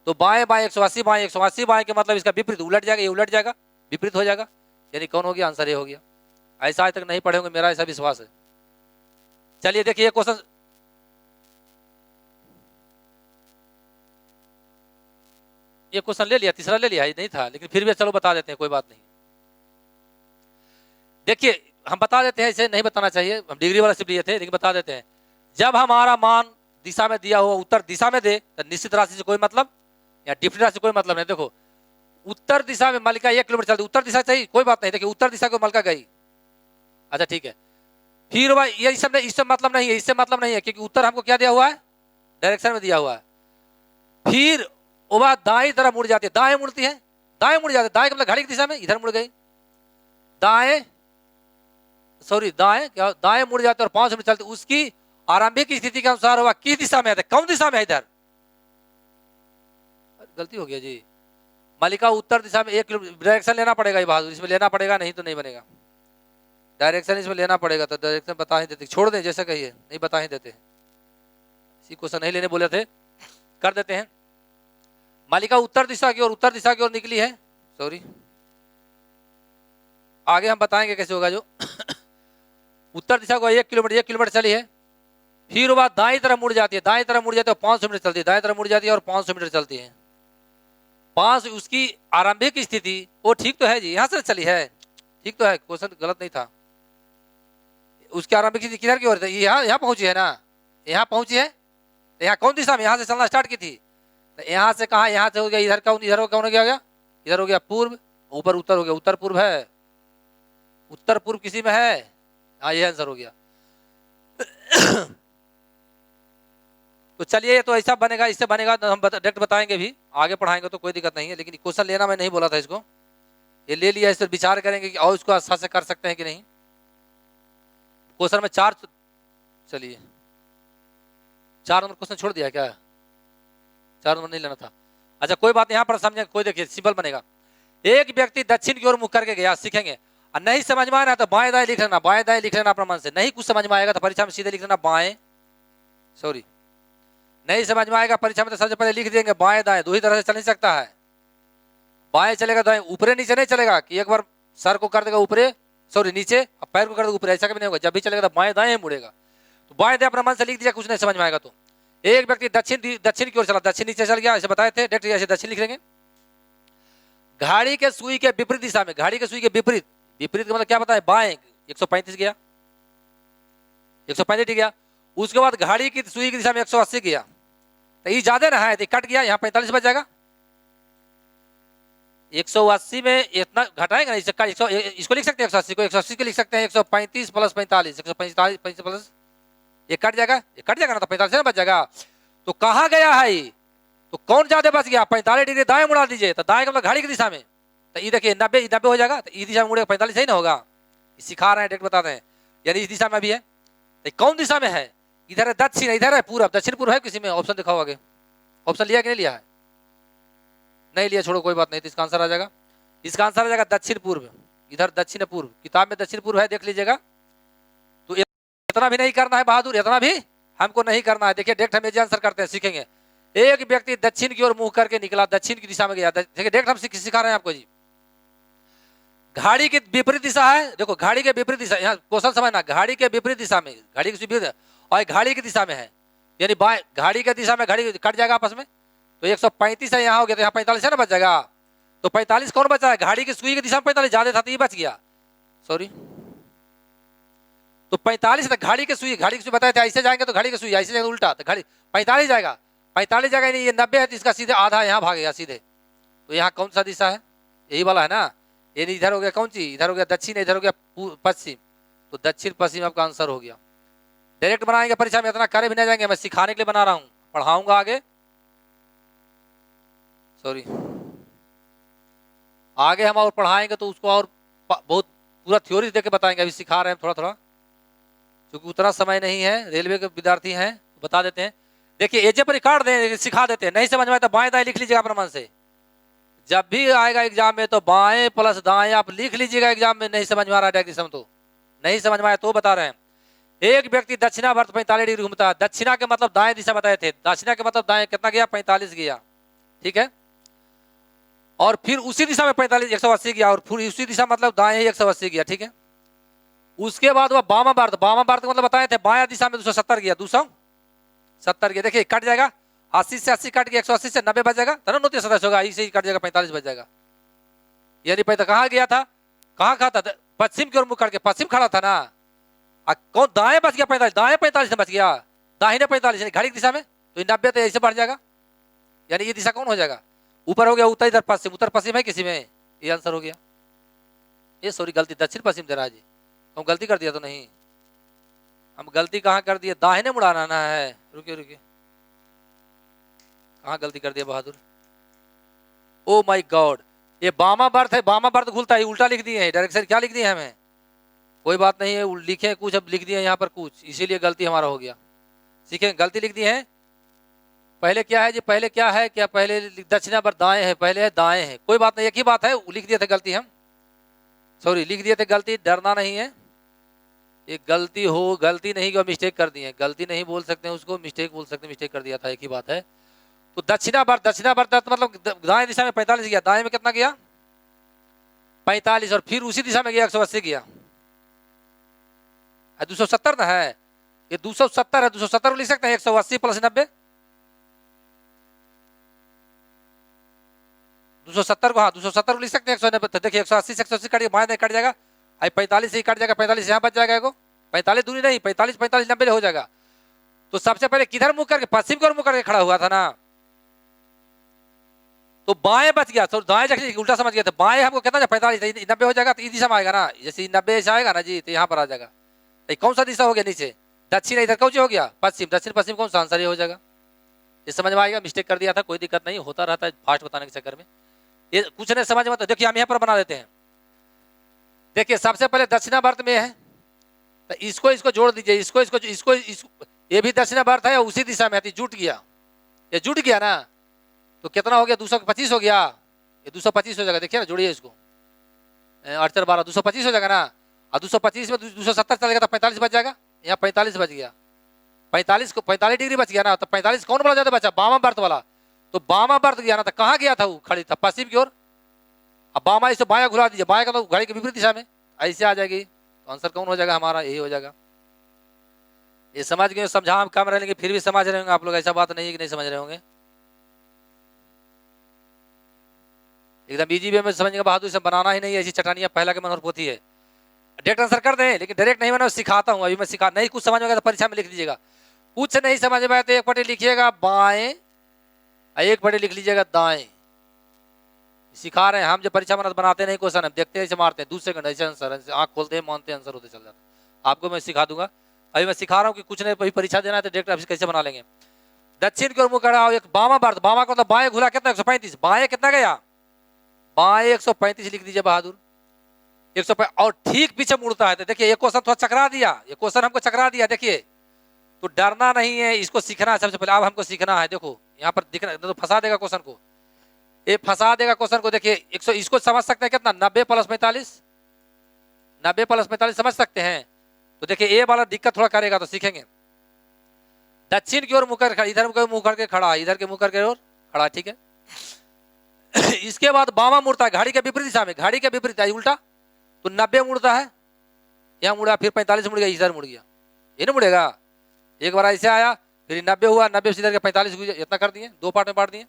Speaker 1: तो बाएं बाएं 180 बाएं 180 बाएं के मतलब इसका विपरीत उलट जाएगा, ये उलट जाएगा, विपरीत हो जाएगा, यानी कौन हो गया, आंसर ये हो गया। ऐसा आज तक नहीं पढ़े होंगे, मेरा ऐसा विश्वास है। चलिए देखिए क्वेश्चन, ये क्वेश्चन ले लिया, तीसरा ले लिया, ये नहीं था लेकिन फिर भी चलो बता देते हैं, कोई बात नहीं। देखिए हम बता देते हैं, इसे नहीं बताना चाहिए, हम डिग्री वाला सिर्फ लिए थे, लेकिन बता देते हैं। जब हमारा मान दिशा में दिया हुआ उत्तर दिशा में दे, तो निश्चित राशि से कोई मतलब या डिफरेंट राशि से कोई मतलब नहीं। देखो उत्तर दिशा में मलिका 1 किलोमीटर चलती, उत्तर दिशा चाहिए, कोई बात नहीं। देखिए उत्तर दिशा को मलिका गई, अच्छा ठीक है। फिर भाई ये इससे मतलब नहीं है, इससे मतलब नहीं है, क्योंकि उत्तर हमको क्या दिया हुआ है, डायरेक्शन में दिया हुआ है। फिर वो बात दाएं तरफ मुड़ जाती है, दाएं मुड़ती है, दाएं मुड़ जाती है, दाएं मतलब घड़ी की दिशा में, इधर मुड़ गई, दाएं सॉरी दाएं क्या, दाएं मुड़ जाते और 5 मिनट चलते, उसकी आरंभिक स्थिति के अनुसार होगा किस दिशा में है, कौन दिशा में है, इधर गलती हो गया जी। मलिका उत्तर दिशा में 1 किलोमीटर, डायरेक्शन लेना पड़ेगा, ये बहादुर इसमें लेना पड़ेगा, नहीं तो नहीं बनेगा, डायरेक्शन इसमें लेना पड़ेगा। तो डायरेक्शन बता ही देते, छोड़ दें जैसे कहिए, नहीं बता ही देते, इसी क्वेश्चन नहीं लेने बोले थे, कर देते हैं। मालिका उत्तर दिशा की ओर निकली है, सॉरी आगे हम बताएंगे कैसे होगा। जो उत्तर दिशा को 1 किलोमीटर चली है, फिर वह दाएं तरफ मुड़ जाती है, दाएं तरफ मुड़ जाती है और 500 मीटर चलती है, दाएं तरफ मुड़ जाती है और 500 मीटर चलती है। 5 उसकी आरंभिक स्थिति वो ठीक तो है जी, यहाँ से चली है, ठीक तो है, क्वेश्चन गलत नहीं था। उसकी आरंभिक स्थिति किधर की ओर थी, यहाँ पहुंची है ना, यहाँ पहुंची है, यहाँ कौन दिशा में, यहाँ से चलना स्टार्ट की थी, तो यहाँ से कहा, यहाँ से हो गया, इधर कौन हो गया, इधर हो गया पूर्व, ऊपर उत्तर हो गया, उत्तर पूर्व है, उत्तर पूर्व किसी में है, हाँ ये आंसर हो गया। तो चलिए तो ऐसा बनेगा, इससे बनेगा तो हम डायरेक्ट बताएंगे भी, आगे पढ़ाएंगे तो कोई दिक्कत नहीं है, लेकिन क्वेश्चन लेना मैं नहीं बोला था इसको, ये ले लिया, इस पर विचार करेंगे कि और इसको अच्छा से कर सकते हैं कि नहीं। क्वेश्चन में चलिए 4 नंबर क्वेश्चन छोड़ दिया क्या? 4 नंबर नहीं लेना था। अच्छा कोई बात, यहाँ पर समझे, कोई देखिए सिंपल बनेगा। एक व्यक्ति दक्षिण की ओर मुख करके गया, सीखेंगे। और नहीं समझ में आ रहा तो बाएं दाएं लिख लेना, बाएं दाएं लिख लेना अपना मन से। नहीं कुछ समझ में आएगा तो परीक्षा में सीधे लिख लेना बाएं, सॉरी नहीं समझ में आएगा परीक्षा में तो सबसे पहले लिख देंगे बाएं दाएं। दो ही तरह से चल नहीं सकता है, बाएं चलेगा दाएं, ऊपरे नीचे नहीं चलेगा कि एक बार सर को कर देगा ऊपरे, सॉरी नीचे, और पैर को कर देगा ऊपरे, ऐसा कभी नहीं होगा। जब भी चलेगा तो बाएं दाएं मुड़ेगा। तो बाएं दाएं अपना मन से लिख दिया, कुछ नहीं समझ में आएगा तो। एक व्यक्ति दक्षिण की ओर चला, दक्षिण नीचे चल गया, ऐसे बताए थे, डायरेक्ट ऐसे दक्षिण लिख लेंगे। घड़ी के सुई के विपरीत दिशा में, घड़ी के सुई के विपरीत, विपरीत का मतलब क्या बताए, बाएं 135 गया, 135 गया। उसके बाद घड़ी की सुई की दिशा में 180 गया, तो ये ज्यादा ना है, तो कट गया, यहाँ 45 बच जाएगा। 180 में इतना घटाएगा ना, इसको लिख सकते हैं 180 को, 180 को लिख सकते हैं 135 प्लस 45, 145 प्लस ये कट जाएगा, ये कट जाएगा ना, तो 45 ना बच जाएगा। तो कहाँ गया है ये, तो कौन ज्यादा बच गया, 45 डिग्री दाएं मुड़ा दीजिए, तो दाएं का मतलब घड़ी की दिशा में, तो ये देखिए 90 हो जाएगा, तो इस दिशा में मुड़ेगा 45 सही ना होगा। सिखा रहे हैं, डायरेक्ट बताते हैं, यानी इस दिशा में भी है। तो कौन दिशा में है, इधर है दक्षिण, इधर है पूर्व, दक्षिण पूर्व है किसी में, ऑप्शन दिखाओ आगे। ऑप्शन लिया कि नहीं लिया है? नहीं लिया, छोड़ो कोई बात नहीं। तो इसका आंसर आ जाएगा, इसका आंसर आ जाएगा दक्षिण पूर्व, इधर दक्षिण पूर्व, किताब में दक्षिण पूर्व है, देख लीजिएगा। तो इतना भी नहीं करना है बहादुर, इतना भी हमको नहीं करना है। देखिए डायरेक्ट हम ये आंसर करते हैं, सीखेंगे। एक व्यक्ति दक्षिण की ओर मुंह करके निकला, दक्षिण की दिशा में गया, देखिए डायरेक्ट हम सिखा रहे हैं आपको जी। घड़ी की विपरीत दिशा है, देखो घड़ी के विपरीत दिशा, यहाँ क्वेश्चन समझना, घड़ी के विपरीत दिशा में, घड़ी की विपरीत और घड़ी की दिशा में है, यानी बाएं घड़ी की दिशा में, घड़ी कट जाएगा आपस में, तो 135 है, यहाँ हो गया, तो यहाँ 45 है ना, बच जाएगा। तो 45 कौन बचा है, घड़ी की सुई की दिशा में 45 ज्यादा था, तो ये बच गया, सॉरी। तो 45 घड़ी की सुई बताए थे, ऐसे जाएंगे तो घड़ी की सुई, ऐसे जाएंगे उल्टा, तो घड़ी 45 जाएगा, 45 जाएगा, ये 90 है, तो इसका सीधे आधा यहाँ भागेगा सीधे। तो यहाँ कौन सा दिशा है, यही वाला है ना, ये इधर हो गया, कौन सी इधर हो गया दक्षिण, इधर हो गया पश्चिम, तो दक्षिण पश्चिम आपका आंसर हो गया। डायरेक्ट बनाएंगे परीक्षा में, इतना करे भी नहीं जाएंगे, मैं सिखाने के लिए बना रहा हूँ, पढ़ाऊंगा आगे, सॉरी आगे हम और पढ़ाएंगे तो उसको और बहुत पूरा थ्योरी देके बताएंगे, अभी सिखा रहे हैं थोड़ा थोड़ा, क्योंकि उतना समय नहीं है, रेलवे के विद्यार्थी हैं, बता देते हैं। देखिए एजे पर रिकॉर्ड दें, सिखा देते हैं, नहीं समझ में आए तो बाएं दाएं लिख लीजिएगा अपने मन से। जब भी आएगा एग्जाम में तो बाएं प्लस दाएं आप लिख लीजिएगा एग्जाम में। नहीं समझ में आ रहा है तो नहीं समझ में आया तो बता रहे हैं। एक व्यक्ति दक्षिणावर्त 45 डिग्री घूमता है, दक्षिणा के मतलब दाएं दिशा बताए थे, दक्षिणा के मतलब दाएं कितना गया, 45 गया, ठीक है। और फिर उसी दिशा में 45 180 गया, और फिर उसी दिशा मतलब दाएं 180 गया, ठीक है। उसके बाद वह वामावर्त मतलब बताए थे बाया दिशा में 270 गया, 270 गया, देखिए कट जाएगा, 80 से 80 कट गया, 180 से 90 बच जाएगा, तो 29 सदस्य होगा, इसे ही कट जाएगा, 45 बच जाएगा। यानी पहले कहाँ गया था, कहाँ खड़ा था, पश्चिम की ओर मुख करके पश्चिम खड़ा था ना, कौन दाएं बच गया 45, दाएं 45 से बच गया, दाहिने 45 घड़ी की दिशा में, तो 90 तो ऐसे बढ़ जाएगा, यानी ये दिशा कौन हो जाएगा, ऊपर हो गया उत्तर, इधर पश्चिम, उत्तर पश्चिम है किसी में, ये आंसर हो गया। ये सॉरी गलती, दक्षिण पश्चिम दे रहा है जी, हम गलती कर दिया तो नहीं, हम गलती कहाँ कर दिए, दाहिने मुड़ाना है, रुकिए रुकिए, कहाँ गलती कर दिया बहादुर, ओ माय गॉड, ये वामावर्त है, वामावर्त खुलता है, उल्टा लिख दिए हैं, डायरेक्शन क्या लिख दिए हमें, कोई बात नहीं है, लिखे कुछ अब लिख दिए यहाँ पर कुछ, इसीलिए गलती हमारा हो गया। सीखें, गलती लिख दी है, पहले क्या है जी, पहले क्या है, क्या पहले दक्षिणावर्त दाएं है, पहले है दाएं है, कोई बात नहीं, एक ही बात है, लिख दिए थे गलती हम, सॉरी लिख दिए थे गलती, डरना नहीं है, ये गलती हो, गलती नहीं कि मिस्टेक कर दी है, गलती नहीं बोल सकते हैं उसको, मिस्टेक बोल सकते हैं, मिस्टेक कर दिया था, एक ही बात है। तो दक्षिणावर्त मतलब दाएं दिशा में 45 गया, दाएं में कितना गया 45, और फिर उसी दिशा में गया 180 गया, 270 ना है, ये 270 है, 270 लिख सकते हैं, 180 प्लस 90, 270 को, हाँ 270 लिख सकते हैं, 190, तो देखिए 180 से 180 कट बाएं कट जाएगा, 45 से कट जाएगा, 45 यहाँ बच जाएगा, 45 दूरी नहीं, 45 90 हो जाएगा। तो सबसे पहले किधर मुंह करके, पश्चिम की ओर मुंह करके खड़ा हुआ था ना, तो बाएं बच गया, तो दाएं जैसे उल्टा समझ गया, तो बाएं हमको कितना 45 90 हो जाएगा, तो इस दिशा में आएगा ना, जैसे 90 ऐसा आएगा ना जी, तो यहाँ पर आ जाएगा। तो कौन सा दिशा हो गया नीचे, दक्षिण, इधर कौन सा हो गया पश्चिम, दक्षिण पश्चिम कौन सा आंसर ये हो जाएगा। ये समझ में आएगा, मिस्टेक कर दिया था, कोई दिक्कत नहीं, होता रहता है फास्ट बताने के चक्कर में, ये कुछ नहीं समझ में, तो देखिए हम यहाँ पर बना देते हैं। देखिए सबसे पहले दक्षिणावर्त में है, तो इसको इसको जोड़ दीजिए, इसको इसको इसको ये भी दक्षिणावर्त है, उसी दिशा में आती, जुट गया, ये जुट गया ना, तो कितना हो गया, 225 हो गया, ये 225 हो जाएगा। देखिए ना, जोड़िए इसको, 8 12 225 हो जाएगा ना, और 225 में 270 चलेगा तो 45 बच जाएगा, यहाँ 45 बच गया, 45 को 45 डिग्री बच गया ना। तो 45 कौन वाला ज्यादा बचा, बामा वर्त वाला, तो बामा वर्त गया ना, तो कहाँ गया था वो, खड़ी था पश्चिम की ओर। अब बामा इसे बाया घुला दीजिए, बाया का तो घड़ी के विपरीत दिशा में, ऐसे आ जाएगी। तो आंसर कौन हो जाएगा हमारा, यही हो जाएगा। ये समझ गए, समझा हम कम रहे, लेकिन फिर भी समझ रहे होंगे आप लोग, ऐसा बात नहीं है कि नहीं समझ रहे होंगे, एकदम इजी वे में समझेंगे। बहादुर से बनाना ही नहीं है ऐसी चटानियां, पहला के मन और पोथी है। डायरेक्ट आंसर कर दें, लेकिन डायरेक्ट नहीं, मैंने सिखाता हूँ, अभी मैं सिखा, नहीं कुछ समझ में तो परीक्षा में लिख लीजिएगा, कुछ नहीं समझ में आए तो एक पटे लिखिएगा बाएं, एक पटे लिख लीजिएगा दाएं। सिखा रहे हैं हम, जो परीक्षा में बनाते नहीं क्वेश्चन, हम देखते हैं ऐसे मारते हैं, दूसरे सेकंड ऐसे आंसर, आंख खोलते हैं, मानते हैं, आंसर होते चल जाते हैं। आपको मैं सिखा दूंगा, अभी मैं सिखा रहा हूँ कि कुछ नहीं, अभी परीक्षा देना है तो डायरेक्ट ऑफिस कैसे बना लेंगे। दक्षिण की ओर मुंह करा, एक बामा वर्त, बामा का मतलब बाएं घुला, कितना 135, बाएं कितना गया, बाएं 135 लिख दीजिए बहादुर, 135, और ठीक पीछे मुड़ता है। तो देखिए ये क्वेश्चन थोड़ा चकरा दिया, ये क्वेश्चन हमको चकरा दिया, देखिए, तो डरना नहीं है, इसको सीखना है सबसे पहले। अब हमको सीखना है, देखो यहाँ पर दिखना, तो फंसा देगा क्वेश्चन को, ये फंसा देगा क्वेश्चन को। देखिए 100, इसको समझ सकते हैं कितना, 90 + 45, 90 + 45 समझ सकते हैं। तो देखिए ये वाला दिक्कत थोड़ा करेगा, तो सीखेंगे। दक्षिण की ओर मुंह कर, इधर मुंह करके खड़ा, इधर के मुंह करके और खड़ा, ठीक है। इसके बाद बामा मुड़ता है, घड़ी के विपरीत दिशा में, घड़ी के विपरीत है उल्टा, तो 90 मुड़ता है, यहाँ मुड़ा, फिर 45 मुड़ गया, इधर मुड़ गया, ये नहीं मुड़ेगा। एक बार ऐसे आया, फिर 90 हुआ, 90 से इधर के 45 इतना कर दिए, 2 पार्ट में बांट दिए।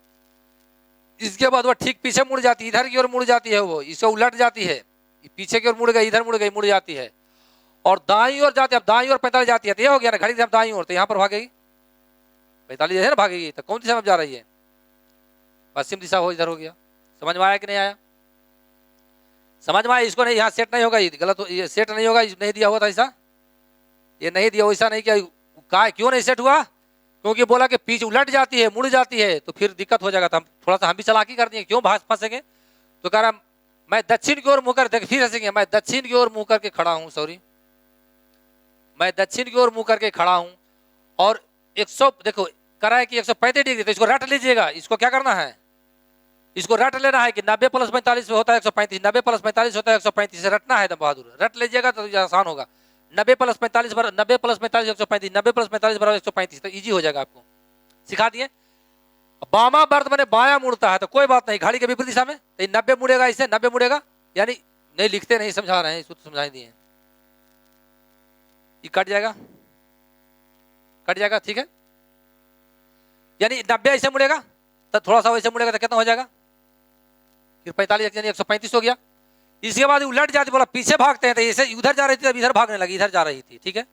Speaker 1: इसके बाद वो ठीक पीछे मुड़ जाती है, इधर की ओर मुड़ जाती है, वो इससे उलट जाती है, पीछे की ओर मुड़ गई, इधर मुड़ गई, मुड़ जाती है, और दाईं ओर जाती है। अब दाईं ओर 45 जाती है, तो ये हो गया ना, घड़ी से दाईं ओर, तो यहाँ पर भागेगी 45 है ना, भागेगी। तो कौन दिशा में जा रही है, पश्चिम दिशा हो, इधर हो गया। समझ में आया कि नहीं आया, समझ में आया। इसको नहीं, यहाँ सेट नहीं होगा, ये गलत, ये सेट नहीं होगा, नहीं दिया हुआ था ऐसा, ये नहीं दिया, वैसा नहीं किया, क्यों नहीं सेट हुआ, क्योंकि बोला कि पीछे उलट जाती है, मुड़ जाती है, तो फिर दिक्कत हो जाएगा। तो हम थोड़ा सा हम भी चालाकी कर दिए, क्यों फंसेंगे। तो कह रहा मैं दक्षिण की ओर मुंह कर, देख फिर हंसेंगे, मैं दक्षिण की ओर मुंह करके खड़ा हूं, सॉरी, मैं दक्षिण की ओर मुंह करके खड़ा हूं, और 100 देखो करा है कि 135 डिग्री, तो इसको रट लीजिएगा। इसको क्या करना है, इसको रट लेना है कि 90 + 45 होता है 135, 90 + 45 होता है 135, रटना है। बहादुर रट लीजिएगा तो आसान होगा। 90 + 45 90 + 45 135, 90 + 45 = 135, तो इजी हो जाएगा, आपको सिखा दिए। बामा वर्त मैंने बाया मुड़ता है, तो कोई बात नहीं, घड़ी के विपरीत दिशा में, तो 90 मुड़ेगा, इससे 90 मुड़ेगा, यानी नहीं लिखते नहीं, समझा रहे हैं, इसको तो समझा दिए, ये कट जाएगा, कट जाएगा, ठीक है। यानी 90 ऐसे मुड़ेगा, तो थोड़ा सा वैसे मुड़ेगा, तो कितना हो जाएगा, फिर 45 यानी 135 हो गया। इसके बाद उलट जाती, बोला पीछे भागते हैं, तो ऐसे उधर जा रही थी, अब इधर भागने लगी, इधर जा रही थी, ठीक है।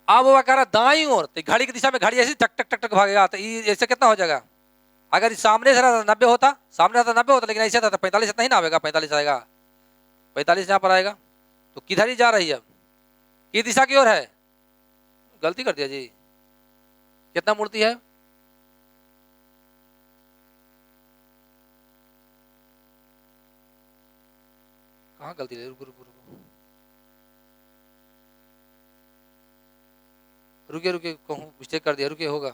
Speaker 1: अब वो कह रहा दाईं ओर, तो घड़ी की दिशा में घड़ी ऐसे टक टक टक टक भागेगा, तो ऐसे कितना हो जाएगा, अगर सामने से रहता 90 होता, सामने रहता 90 होता, लेकिन ऐसे था तो 45 इतना ही ना आएगा, 45 आएगा, 45 यहाँ पर आएगा। तो किधर ही जा रही है, किस दिशा की ओर है, गलती कर दिया जी, कितना मुड़ती है, कहाँ गलती है, रुको रुको रुको रुके रुके, कहूँ मिस्टेक कर दिया, रुके, होगा,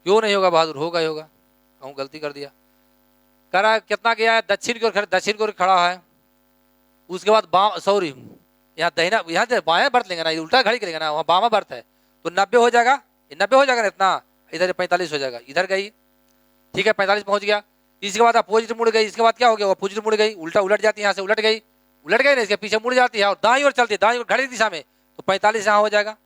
Speaker 1: क्यों नहीं होगा बहादुर, होगा ही होगा, कहूँ गलती कर दिया। कह रहा है कितना गया है, दक्षिण की ओर, दक्षिण की ओर खड़ा है। उसके बाद बाम, सॉरी, यहाँ दहिना, यहाँ से बाएं बर्थ लेंगे ना, उल्टा घड़ी के लेंगे ना, वहाँ बामा बर्थ है, तो 90 हो जाएगा, 90 हो जाएगा ना इतना, इधर 45 हो जाएगा, इधर गई, ठीक है, 45 पहुंच गया। इसके बाद अपोजिट मुड़ गई, इसके बाद क्या हो गया, अपोजिट मुड़ गई, उल्टा उलट जाती है, यहाँ से उलट गई ना, इसके पीछे मुड़ जाती है, और दाईं ओर चलती है, दाईं ओर घड़ी की दिशा में, तो 45 यहाँ हो जाएगा,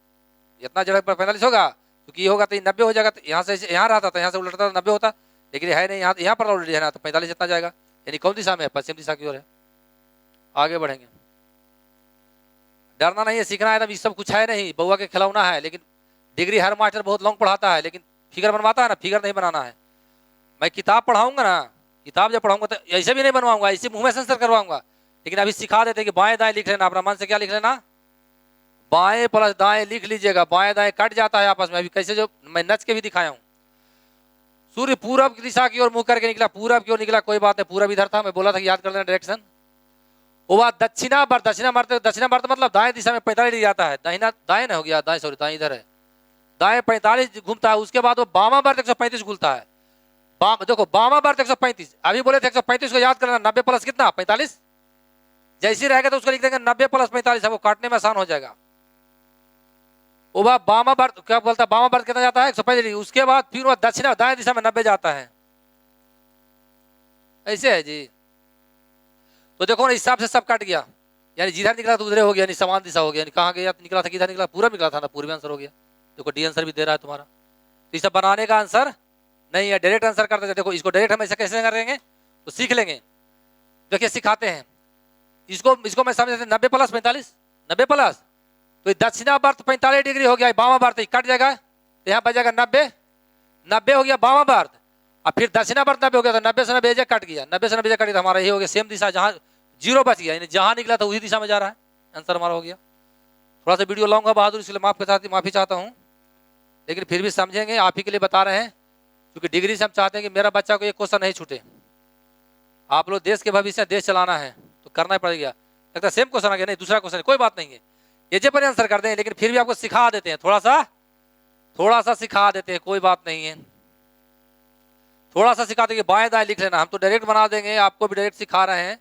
Speaker 1: इतना जगह पर 45 होगा, क्योंकि ये होगा तो 90 हो जाएगा, तो यहाँ से यहाँ रहता था, यहाँ से उलटता तो 90 होता, लेकिन है नहीं, यहाँ पर ऑलरेडी है ना, तो 45 इतना जाएगा, यानी कौन दिशा में है, पश्चिम दिशा की ओर है। आगे बढ़ेंगे, डरना नहीं है, सीखना है, एकदम ये सब कुछ है नहीं, बउआ के खिलौना है, लेकिन डिग्री हर मास्टर बहुत लॉन्ग पढ़ाता है, लेकिन फिगर बनवाता है ना, फिगर नहीं बनाना है। मैं किताब पढ़ाऊंगा ना, किताब जब पढ़ाऊंगा तो ऐसे भी नहीं बनवाऊंगा, ऐसे मुंह में सेंसर करवाऊंगा, लेकिन अभी सिखा देते कि बाएं दाएं लिख लेना, अपना मन से क्या लिख लेना, बाएं प्लस दाएं लिख लीजिएगा, बाएं दाएं कट जाता है आपस में, अभी कैसे जो मैं नच के भी दिखाया हूँ। सूर्य पूरब की दिशा की ओर मुंह करके निकला, पूरब की ओर निकला, कोई बात नहीं, पूरब इधर था, मैं बोला था कि याद कर लेना डायरेक्शन, वो बात दक्षिणावर्त, दक्षिणावर्त मतलब दाएं दिशा में 45 डिग्री आता है, दाहिना दाएं ना हो गया, दाएं सॉरी दाएं इधर है, दाएं 45 घूमता है। उसके बाद वो वामावर्त 135 घूमता है। देखो वामावर्त 135, अभी बोले थे 135 को याद करना, 90 प्लस कितना 45, जैसे रहेगा तो उसको लिख देंगे 90 प्लस 45, आपको काटने में आसान हो जाएगा। वो वामावर्त क्या बोलता है, वामावर्त कितना जाता है 135 डिग्री। उसके बाद फिर वो दक्षिणा दाएं दिशा में 90 जाता है, ऐसे है जी। तो देखो ना हिसाब से सब कट गया, यानी जिधर निकला तो उधर हो गया, यानी समान दिशा हो गया। यानी कहाँ गया निकला था, किधर निकला, पूरा निकला था ना, पूर्वी आंसर हो गया। देखो डी आंसर भी दे रहा है तुम्हारा। तो इसे बनाने का आंसर नहीं है, डायरेक्ट आंसर करते थे। देखो इसको डायरेक्ट हम ऐसे कैसे करेंगे तो सीख लेंगे, देखिए सिखाते हैं इसको मैं समझ 90 प्लस 45, 90 प्लस तो दक्षिणावर्त 45 डिग्री हो गया, वामावर्त कट जाएगा तो यहाँ बचेगा 90, 90 हो गया वामावर्त, और फिर दक्षिणावर्त 90 हो गया, तो 90 से 90 कट गया, 90 से 90 कट गया, तो हमारा यही हो गया सेम दिशा, जहाँ जीरो बच गया, यानी जहाँ निकला था उसी दिशा में जा रहा है, आंसर हमारा हो गया। थोड़ा सा वीडियो लाऊंगा बहादुर, इसलिए माफी चाहता हूँ, लेकिन फिर भी समझेंगे, आप ही के लिए बता रहे हैं, क्योंकि डिग्री से हम चाहते हैं कि मेरा बच्चा को एक क्वेश्चन नहीं छूटे। आप लोग देश के भविष्य देश चलाना है तो करना ही पड़ेगा। लगता है सेम क्वेश्चन आ गया, नहीं दूसरा क्वेश्चन, कोई बात नहीं है, ये पर आंसर कर दें, लेकिन फिर भी आपको सिखा देते हैं, थोड़ा सा सिखा देते हैं, कोई बात नहीं है, थोड़ा सा सिखा देंगे। बाएं दाएं लिख लेना, हम तो डायरेक्ट बना देंगे, आपको भी डायरेक्ट सिखा रहे हैं।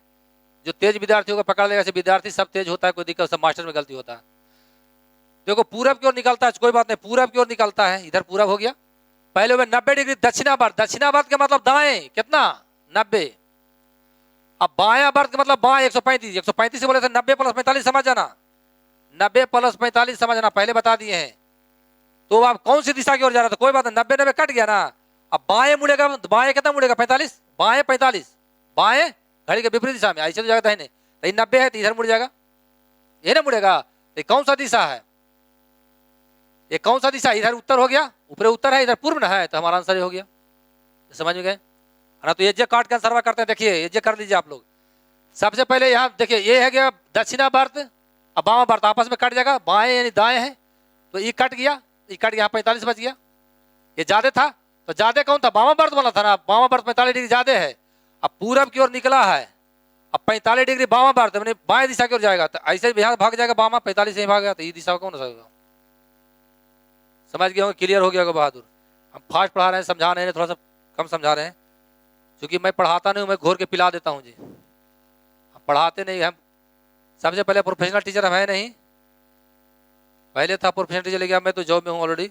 Speaker 1: जो तेज विद्यार्थी होगा पकड़ लेगा, विद्यार्थी सब तेज होता है, कोई दिक्कत, सब मास्टर में गलती होता है। देखो पूरब की ओर निकलता है, कोई बात नहीं, पूरब की ओर निकलता है, इधर पूरब हो गया। पहले में 90 डिग्री दक्षिणावर्त, दक्षिणावर्त का मतलब दाएं कितना 90, अब बायां वर्त का मतलब बाएं 135, 135 से बोले थे 90 प्लस 45 समझ जाना, 90 प्लस 45 समझना, पहले बता दिए हैं। तो आप कौन सी दिशा की ओर जा रहा था, कोई बात नहीं, 90 90 कट गया ना, अब बाएं मुड़ेगा, बाएं कितना मुड़ेगा 45, बाएं 45, बाएं घड़ी के विपरीत दिशा में, ऐसे तो जाएगा दाहिने, तो 90 है तो इधर मुड़ जाएगा, ये ना मुड़ेगा, ये कौन सा दिशा है, ये कौन सा दिशा, इधर उत्तर हो गया, ऊपर उत्तर है, इधर पूर्व है, तो हमारा आंसर हो गया, समझ में गए ना। तो ये जे काट के आंसर करते हैं, देखिए ये जे कर लीजिए आप लोग। सबसे पहले यहाँ देखिए, ये है गया दक्षिणावर्त, अब वामावर्त आपस में कट जाएगा, बाएं यानी दाएं है, तो ये कट गया, ये कट गया, 45 बच गया, ये ज्यादा था, तो ज्यादा कौन था, वामावर्त वाला था ना, वामावर्त 45 डिग्री ज्यादा है, अब पूरब की ओर निकला है, अब 45 डिग्री वामावर्त मैंने बाएं दिशा की ओर जाएगा, तो ऐसे यहाँ भाग जाएगा, वामा 45 से भाग गया, तो ये दिशा कौन सा होगा, समझ गए होंगे, क्लियर हो गया होगा बहादुर। हम फास्ट पढ़ा रहे हैं, समझा रहे हैं, थोड़ा सा कम समझा रहे हैं, क्योंकि मैं पढ़ाता नहीं हूँ, मैं घोर के पिला देता हूँ जी, हम पढ़ाते नहीं, हम सबसे पहले प्रोफेशनल टीचर हम है नहीं, पहले था प्रोफेशनल टीचर, लेकिन मैं तो जॉब में हूँ ऑलरेडी,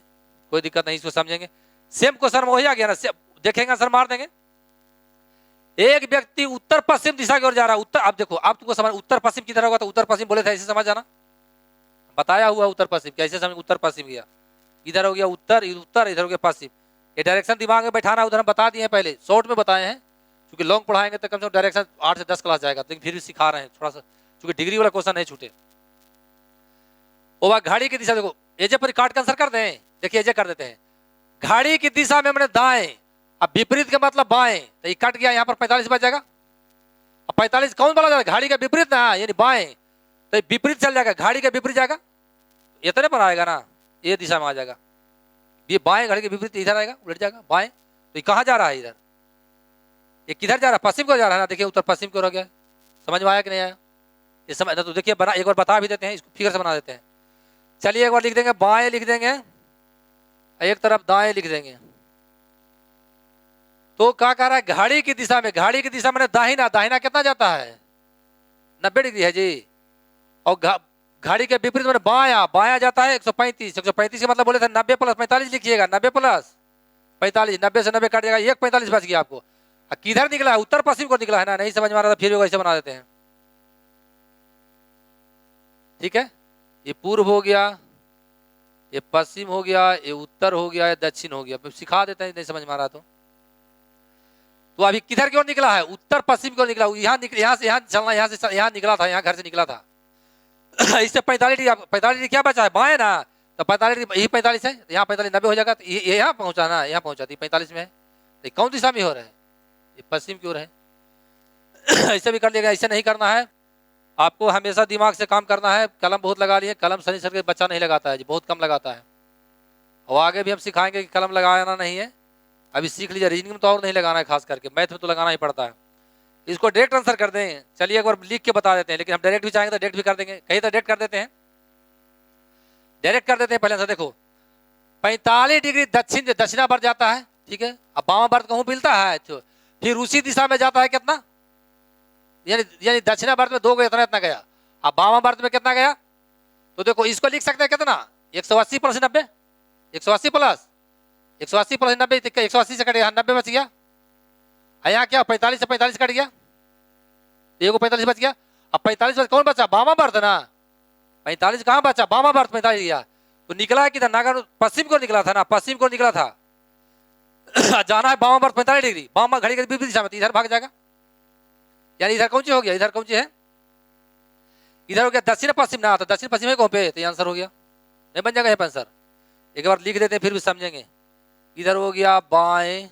Speaker 1: कोई दिक्कत नहीं, इसको समझेंगे। सेम क्वेश्चन वही आ गया ना, देखेंगे सर मार देंगे। एक व्यक्ति उत्तर पश्चिम दिशा की ओर जा रहा है, उत्तर, अब देखो आप तुमको समझ उत्तर पश्चिम किधर होगा, तो उत्तर पश्चिम बोले थे, ऐसे समझ जाना, बताया हुआ उत्तर पश्चिम, कैसे समझ उत्तर पश्चिम गया, इधर हो गया उत्तर, इधर हो गया पश्चिम, ये डायरेक्शन दिमाग में बैठाना, उधर हम बता दिए हैं पहले, शॉर्ट में बताए हैं, क्योंकि लॉन्ग पढ़ाएंगे तो कम से कम डायरेक्शन 8 से 10 क्लास जाएगा, लेकिन फिर भी सिखा रहे हैं थोड़ा सा, क्योंकि डिग्री वाला क्वेश्चन नहीं छूटे। वो घड़ी की दिशा देखो, एजे पर काट का आंसर कर दें, देखिए एजे कर देते हैं, घड़ी की दिशा में मैंने दाएं, अब विपरीत का मतलब बाएं, तो ये कट गया, यहाँ पर 45 बच जाएगा, अब 45 कौन बोला जाएगा, घड़ी का विपरीत ना, यानी बाएं, तो विपरीत चल जाएगा, घड़ी के विपरीत जाएगा, इतने पर आएगा ना, ये दिशा में आ जाएगा, ये बाएं घड़ी के विपरीत इधर आएगा, उलट जाएगा बाएं, तो ये कहाँ जा रहा है, इधर ये किधर जा रहा है, पश्चिम को जा रहा है ना, देखिए उत्तर पश्चिम को हो गया, समझ में आया कि नहीं आया, ये समझ तो देखिए बना, एक बार बता भी देते हैं, इसको फिगर से बना देते हैं। चलिए एक बार लिख देंगे, बाएं लिख देंगे, एक तरफ दाएं लिख देंगे, तो क्या कह रहा है, घड़ी की दिशा में, घड़ी की दिशा में दाहिना, दाहिना कितना जाता है 90 डिग्री है जी, और घड़ी के विपरीत में बाया, बाया जाता है 135, 135 का मतलब बोले थे 90 प्लस 45 लिखिएगा, 90 प्लस 45, 90 से 90 काट जाएगा, एक 45 बच गया आपको। किधर निकला है, उत्तर पश्चिम को निकला है ना, नहीं समझ में आ रहा था, फिर ऐसे बना देते हैं, ठीक है, ये पूर्व हो गया, ये पश्चिम हो गया, ये उत्तर हो गया, ये दक्षिण हो गया, सिखा देते हैं, नहीं समझ में आ रहा तो अभी किधर की ओर निकला है, उत्तर पश्चिम की ओर निकला, यहाँ से यहाँ चलना, यहाँ से यहाँ निकला था, यहाँ घर से निकला था इससे 45 डिग्री क्या बचा है, बाएं ना, तो 45 डिग्री, यही 45 है, यहाँ 45 90 हो जाएगा, तो ये यहाँ पहुंचा ना, यहाँ पहुंचा, 45 में है, तो कौन दिशा में हो रहा है, ये पश्चिम की ओर है ऐसे भी कर लिएगा, ऐसे नहीं करना है, आपको हमेशा दिमाग से काम करना है। कलम बहुत लगा लिए, कलम शनि सर के बच्चा नहीं लगाता है जी, बहुत कम लगाता है, और आगे भी हम सिखाएंगे कि कलम लगाना नहीं है, अभी सीख लीजिए, रीजनिंग में तो और नहीं लगाना है, खास करके मैथ में तो लगाना ही पड़ता है, इसको डायरेक्ट आंसर कर दें। चलिए एक बार लिख के बता देते हैं, लेकिन हम डायरेक्ट भी चाहेंगे तो डायरेक्ट भी कर देंगे, कहीं तो डायरेक्ट कर देते हैं, डायरेक्ट कर देते हैं। पहले आंसर देखो, 45 डिग्री दक्षिण दक्षिणावर्त जाता है, ठीक है। अब वामावर्त कहूं मिलता है तो फिर उसी दिशा में जाता है कितना, यानी दक्षिणावर्त में 2 गया, इतना गया। अब वामावर्त में कितना गया, तो देखो इसको लिख सकते हैं कितना, 180 प्लस 90, 180 प्लस 90, 180 से कट गया, 90 बच गया। यहाँ क्या 45 से 45 कट गया, ये को 45 बच गया। अब 45 कौन बचा, वामावर्त ना, 45 कहाँ बचा, वामावर्त 45 गया, तो निकला है किधर, नागर पश्चिम को निकला था ना, पश्चिम को निकला था। जाना है वामावर्त 45 डिग्री, वामा घड़ी के विपरीत दिशा में, इधर भाग जाएगा, यानी इधर कौन सी हो गया, इधर कौन सी है, इधर हो गया दक्षिण पश्चिम ना, तो दक्षिण पश्चिम है कौन पे, तो आंसर हो गया, नहीं बन जाएगा आंसर। एक बार लिख देते हैं फिर भी समझेंगे। इधर हो गया बाएं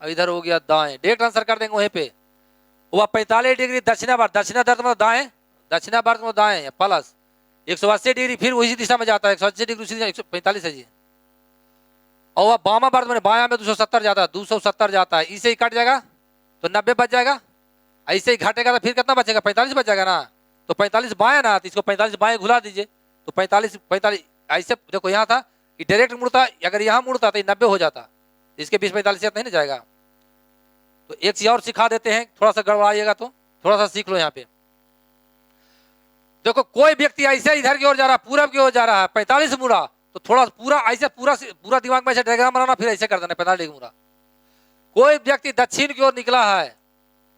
Speaker 1: और इधर हो गया दाएं, डायरेक्ट आंसर कर देंगे वहीं पे। वो 45 डिग्री दक्षिणावर्त, दक्षिणावर्त मतलब दाएं, दक्षिणावर्त मतलब दाएं प्लस 180 डिग्री फिर उसी दिशा में जाता है, 180 डिग्री उसी 145 है जी। और वह वामावर्त में बायां में 270 जाता है, 270 जाता है, इसे ही कट जाएगा तो 90 बच जाएगा, ऐसे ही घटेगा तो फिर कितना बचेगा, 45 बच जाएगा ना। तो 45 बाएं ना, तो इसको 45 बाएं घुला दीजिए, तो 45 ऐसे देखो यहाँ था कि डायरेक्ट मुड़ता, अगर यहाँ मुड़ता तो 90 हो जाता, इसके 20-45 नहीं ना जाएगा। तो एक चीज और सिखा देते हैं, थोड़ा सा गड़बड़ाइएगा तो थोड़ा सा सीख लो। यहाँ पे देखो कोई व्यक्ति ऐसे इधर की ओर जा रहा है, पूरब की ओर जा रहा है, 45 मुड़ा, तो थोड़ा पूरा ऐसे पूरा दिमाग में ऐसे डायग्राम बनाना, फिर ऐसे कर देना 45 डिग्री मुड़ा। कोई व्यक्ति दक्षिण की ओर निकला है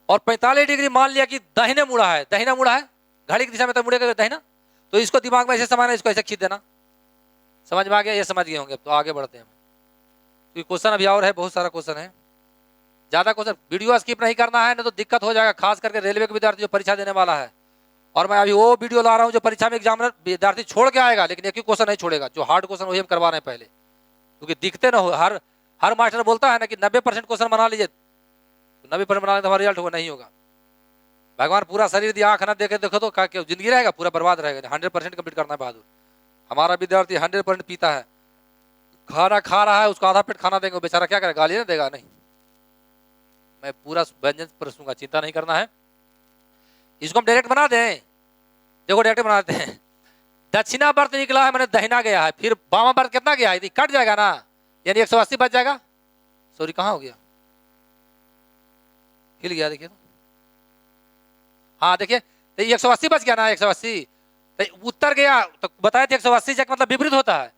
Speaker 1: और 45 डिग्री मान लिया कि दाहिने मुड़ा है, दाहिना मुड़ा है, घड़ी की दिशा में तो मुड़ेगा दाहिना, तो इसको दिमाग में ऐसे समाना, इसको ऐसे खींच देना। समझ में आ गया, ये समझ गए होंगे। तो आगे बढ़ते हैं, क्योंकि क्वेश्चन अभी और है, बहुत सारा क्वेश्चन है, ज्यादा क्वेश्चन वीडियो स्किप नहीं करना है, नहीं तो दिक्कत हो जाएगा, खास करके रेलवे के विद्यार्थी जो परीक्षा देने वाला है। और मैं अभी वो वीडियो ला रहा हूँ जो परीक्षा में एग्जामिनर विद्यार्थी छोड़ के आएगा, लेकिन एक ही क्वेश्चन नहीं छोड़ेगा, जो हार्ड क्वेश्चन वही हम करवा रहे हैं पहले, क्योंकि दिखते ना हो। हर मास्टर बोलता है ना कि 90% क्वेश्चन बना लीजिए, तो 90% बनाने तो हमारा रिजल्ट होगा नहीं होगा। भगवान पूरा शरीर दिया, आंख ना देखे देखो तो क्या जिंदगी रहेगा, पूरा बर्बाद रहेगा। 100% कंप्लीट करना है बहादुर। हमारा विद्यार्थी 100% पीता है, खाना खा रहा है, उसको आधा पेट खाना देंगे, बेचारा क्या करेगा, गाली ना देगा, नहीं, मैं पूरा व्यंजन परसूंगा, चिंता नहीं करना है। इसको हम डायरेक्ट बना दें, देखो डायरेक्ट बनाते हैं। दक्षिणावर्त निकला है, मैंने दहिना गया है, फिर वामावर्त कितना गया है, कट जाएगा ना, यानी 180 बच जाएगा। सॉरी कहाँ हो गया, हिल गया, देखिए तो, हाँ देखिए, तो 180 बच गया ना, 180 तो उत्तर गया, तो बताए थे 180 जगह मतलब विपरीत होता है,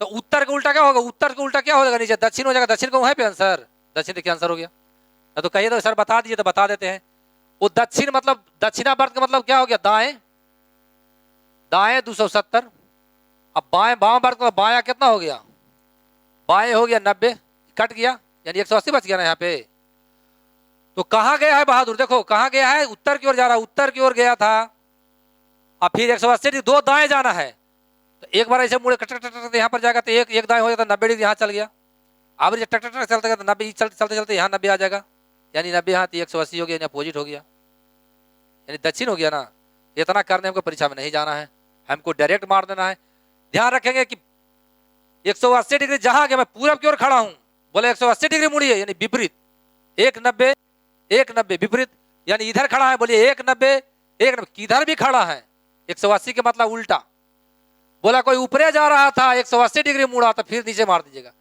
Speaker 1: तो उत्तर का उल्टा क्या होगा, उत्तर का उल्टा क्या हो जाएगा, नीचे दक्षिण हो जाएगा, दक्षिण को है पे आंसर, दक्षिण देखिए आंसर हो गया। तो कहिए तो सर बता दीजिए, तो बता देते हैं। वो दक्षिण मतलब दक्षिणावर्त का मतलब क्या हो गया, दाएं, दाएं 270, अब बाएं वामावर्त का बायां कितना हो गया, बाएं हो गया 90, कट गया, यानी 180 बच गया ना यहाँ पे। तो कहाँ गया है बहादुर, देखो कहाँ गया है, उत्तर की ओर जा रहा है, उत्तर की ओर गया था, अब फिर 180 डिग्री 2 दाएं जाना है, तो एक बार ऐसे मुड़े कट कट यहाँ पर जाएगा, तो एक दाएं हो जाता, 90 डिग्री यहाँ चल गया। अब टक टक टक चलते तो 90 चलते चलते यहाँ 90 आ जाएगा, यानी 90 यहाँ 180 हो गया, यानी अपोजिट हो गया, यानी दक्षिण हो गया ना। इतना करने हमको परीक्षा में नहीं जाना है, हमको डायरेक्ट मार देना है। ध्यान रखेंगे कि 180 डिग्री जहां गया, मैं पूरब की ओर खड़ा हूं, बोले 180 डिग्री मुड़िए, यानी विपरीत, 190 विपरीत, यानी इधर खड़ा है, बोलिए 190 किधर भी खड़ा है, 180 के मतलब उल्टा। बोला कोई ऊपरे जा रहा था 180 डिग्री मुड़ा, तो फिर नीचे मार दीजिएगा।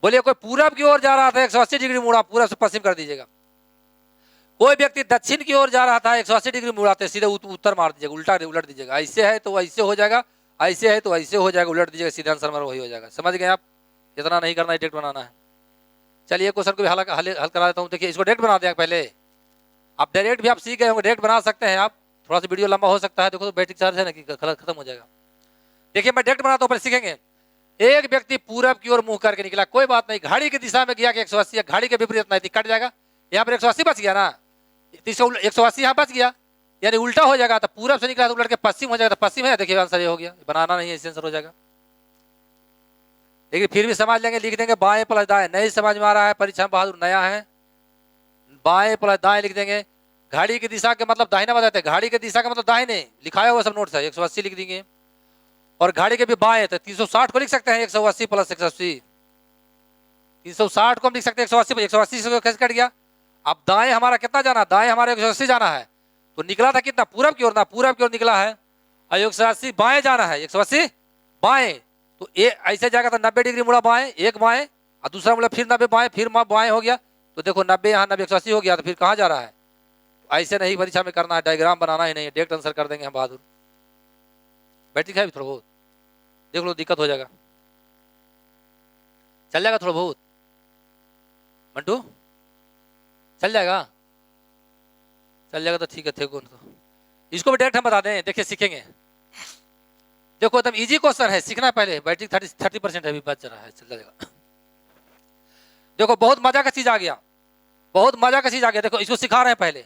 Speaker 1: बोलिए कोई पूरब की ओर जा रहा था 180 डिग्री मुड़ा, पूरब से पश्चिम कर दीजिएगा। कोई व्यक्ति दक्षिण की ओर जा रहा था 180 डिग्री मुड़ाते, सीधे उत्तर मार दीजिएगा, उलट दीजिएगा। ऐसे है तो ऐसे हो जाएगा, ऐसे है तो ऐसे हो जाएगा, उलट दीजिएगा, सीधा आंसर हमारा वही हो जाएगा। समझ गए आप, इतना नहीं करना, डायरेक्ट बनाना है। चलिए क्वेश्चन को भी हल करा देता हूँ। देखिए इसको डायरेक्ट बना दिया पहले, आप डायरेक्ट भी आप सीख गए होंगे, डायरेक्ट बना सकते हैं आप, थोड़ा सा वीडियो लंबा हो सकता है। देखो तो बैटरी चार्ज है ना कि खत्म हो जाएगा। देखिए मैं डायरेक्ट बनाता हूँ, पहले सीखेंगे। एक व्यक्ति पूरब की ओर मुंह करके निकला, कोई बात नहीं, घड़ी की दिशा में गया कि 180, घड़ी के विपरीत नहीं, कट जाएगा। यहाँ पर 180 बच गया ना, 180 यहाँ बच गया, यानी उल्टा हो जाएगा, तो पूरब से निकला तो उलट के पश्चिम हो जाएगा, तो पश्चिम है। देखिए आंसर ये हो गया, बनाना नहीं है, इसे आंसर हो जाएगा। लेकिन फिर भी समझ लेंगे, लिख देंगे बाएं प्लस दाएं। नहीं समझ में आ रहा है, परीक्षा में बहादुर नया है, बाएं प्लस दाएं लिख देंगे। घड़ी की दिशा के मतलब दाहिना बताते हैं, घड़ी की दिशा का मतलब दाहिने लिखाया हुआ सब नोट है, 180 लिख देंगे। और घड़ी के भी बाएं, तो 360 को लिख सकते हैं, 180 प्लस 180, 360 को हम लिख सकते हैं 180 से कैसे कट गया। अब दाएं हमारा कितना जाना, दाएं हमारा 180 जाना है, तो निकला था कितना, पूरब की ओर ना, पूरब की ओर निकला है। और 180 बाएं जाना है, 180 बाएं, तो ये ऐसे जाएगा तो 90 डिग्री मुड़ा बाएं, एक बाएं और दूसरा मुड़ा फिर 90 बाएं, फिर बाएं हो गया। तो देखो 90 यहाँ 90 180 हो गया, तो फिर कहाँ जा रहा है। ऐसे नहीं परीक्षा में करना है, डायग्राम बनाना ही नहीं है, डायरेक्ट आंसर कर देंगे हम बहादुर। बैटरी है थोड़ा बहुत, देख लो दिक्कत हो जाएगा, चल जाएगा थोड़ा बहुत मंटू, चल जाएगा, चल जाएगा तो ठीक है। थे तो इसको भी डायरेक्ट हम बता दें, देखिए सीखेंगे। देखो एकदम इजी क्वेश्चन है, सीखना पहले, बैटरी 30% अभी बच रहा है, चल जाएगा। देखो बहुत मजा का चीज आ गया, बहुत मजा का चीज आ गया। देखो इसको सिखा रहे हैं पहले।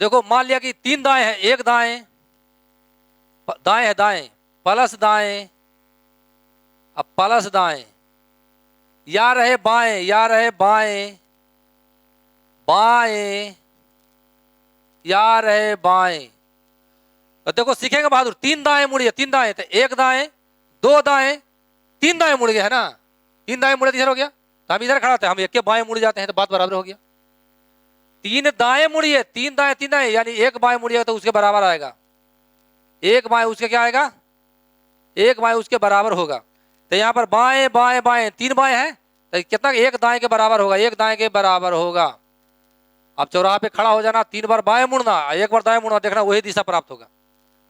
Speaker 1: देखो मान लिया कि 3 दाएं हैं, एक दाएं, दाएं है दाएं, प्लस दाएं, अब प्लस दाएं, या रहे बाएं, या रहे बाएं, बाएं, या रहे बाएं। तो देखो सीखेंगे बहादुर, 3 दाएं मुड़िए, 3 दाएं, तो एक दाएं, 2 दाएं, 3 दाएं मुड़ गए है ना, 3 दाएं मुड़े इधर हो गया, तो हम इधर खड़ा थे, हम एक के बाएं मुड़ जाते हैं तो बात बराबर हो गया। 3 दाएं मुड़िए, 3 दाएं 3 दाएं, यानी एक बाएं मुड़िएगा तो उसके बराबर आएगा, एक बाएं उसके क्या आएगा, एक बाएं उसके बराबर होगा। तो यहाँ पर बाएं बाएं बाएं 3 बाएं हैं, तो कितना, एक दाएं के बराबर होगा, एक दाएं के बराबर होगा। अब चौराहा पे खड़ा हो जाना, 3 बार बाएं मुड़ना, एक बार दाएं मुड़ना, देखना वही दिशा प्राप्त होगा।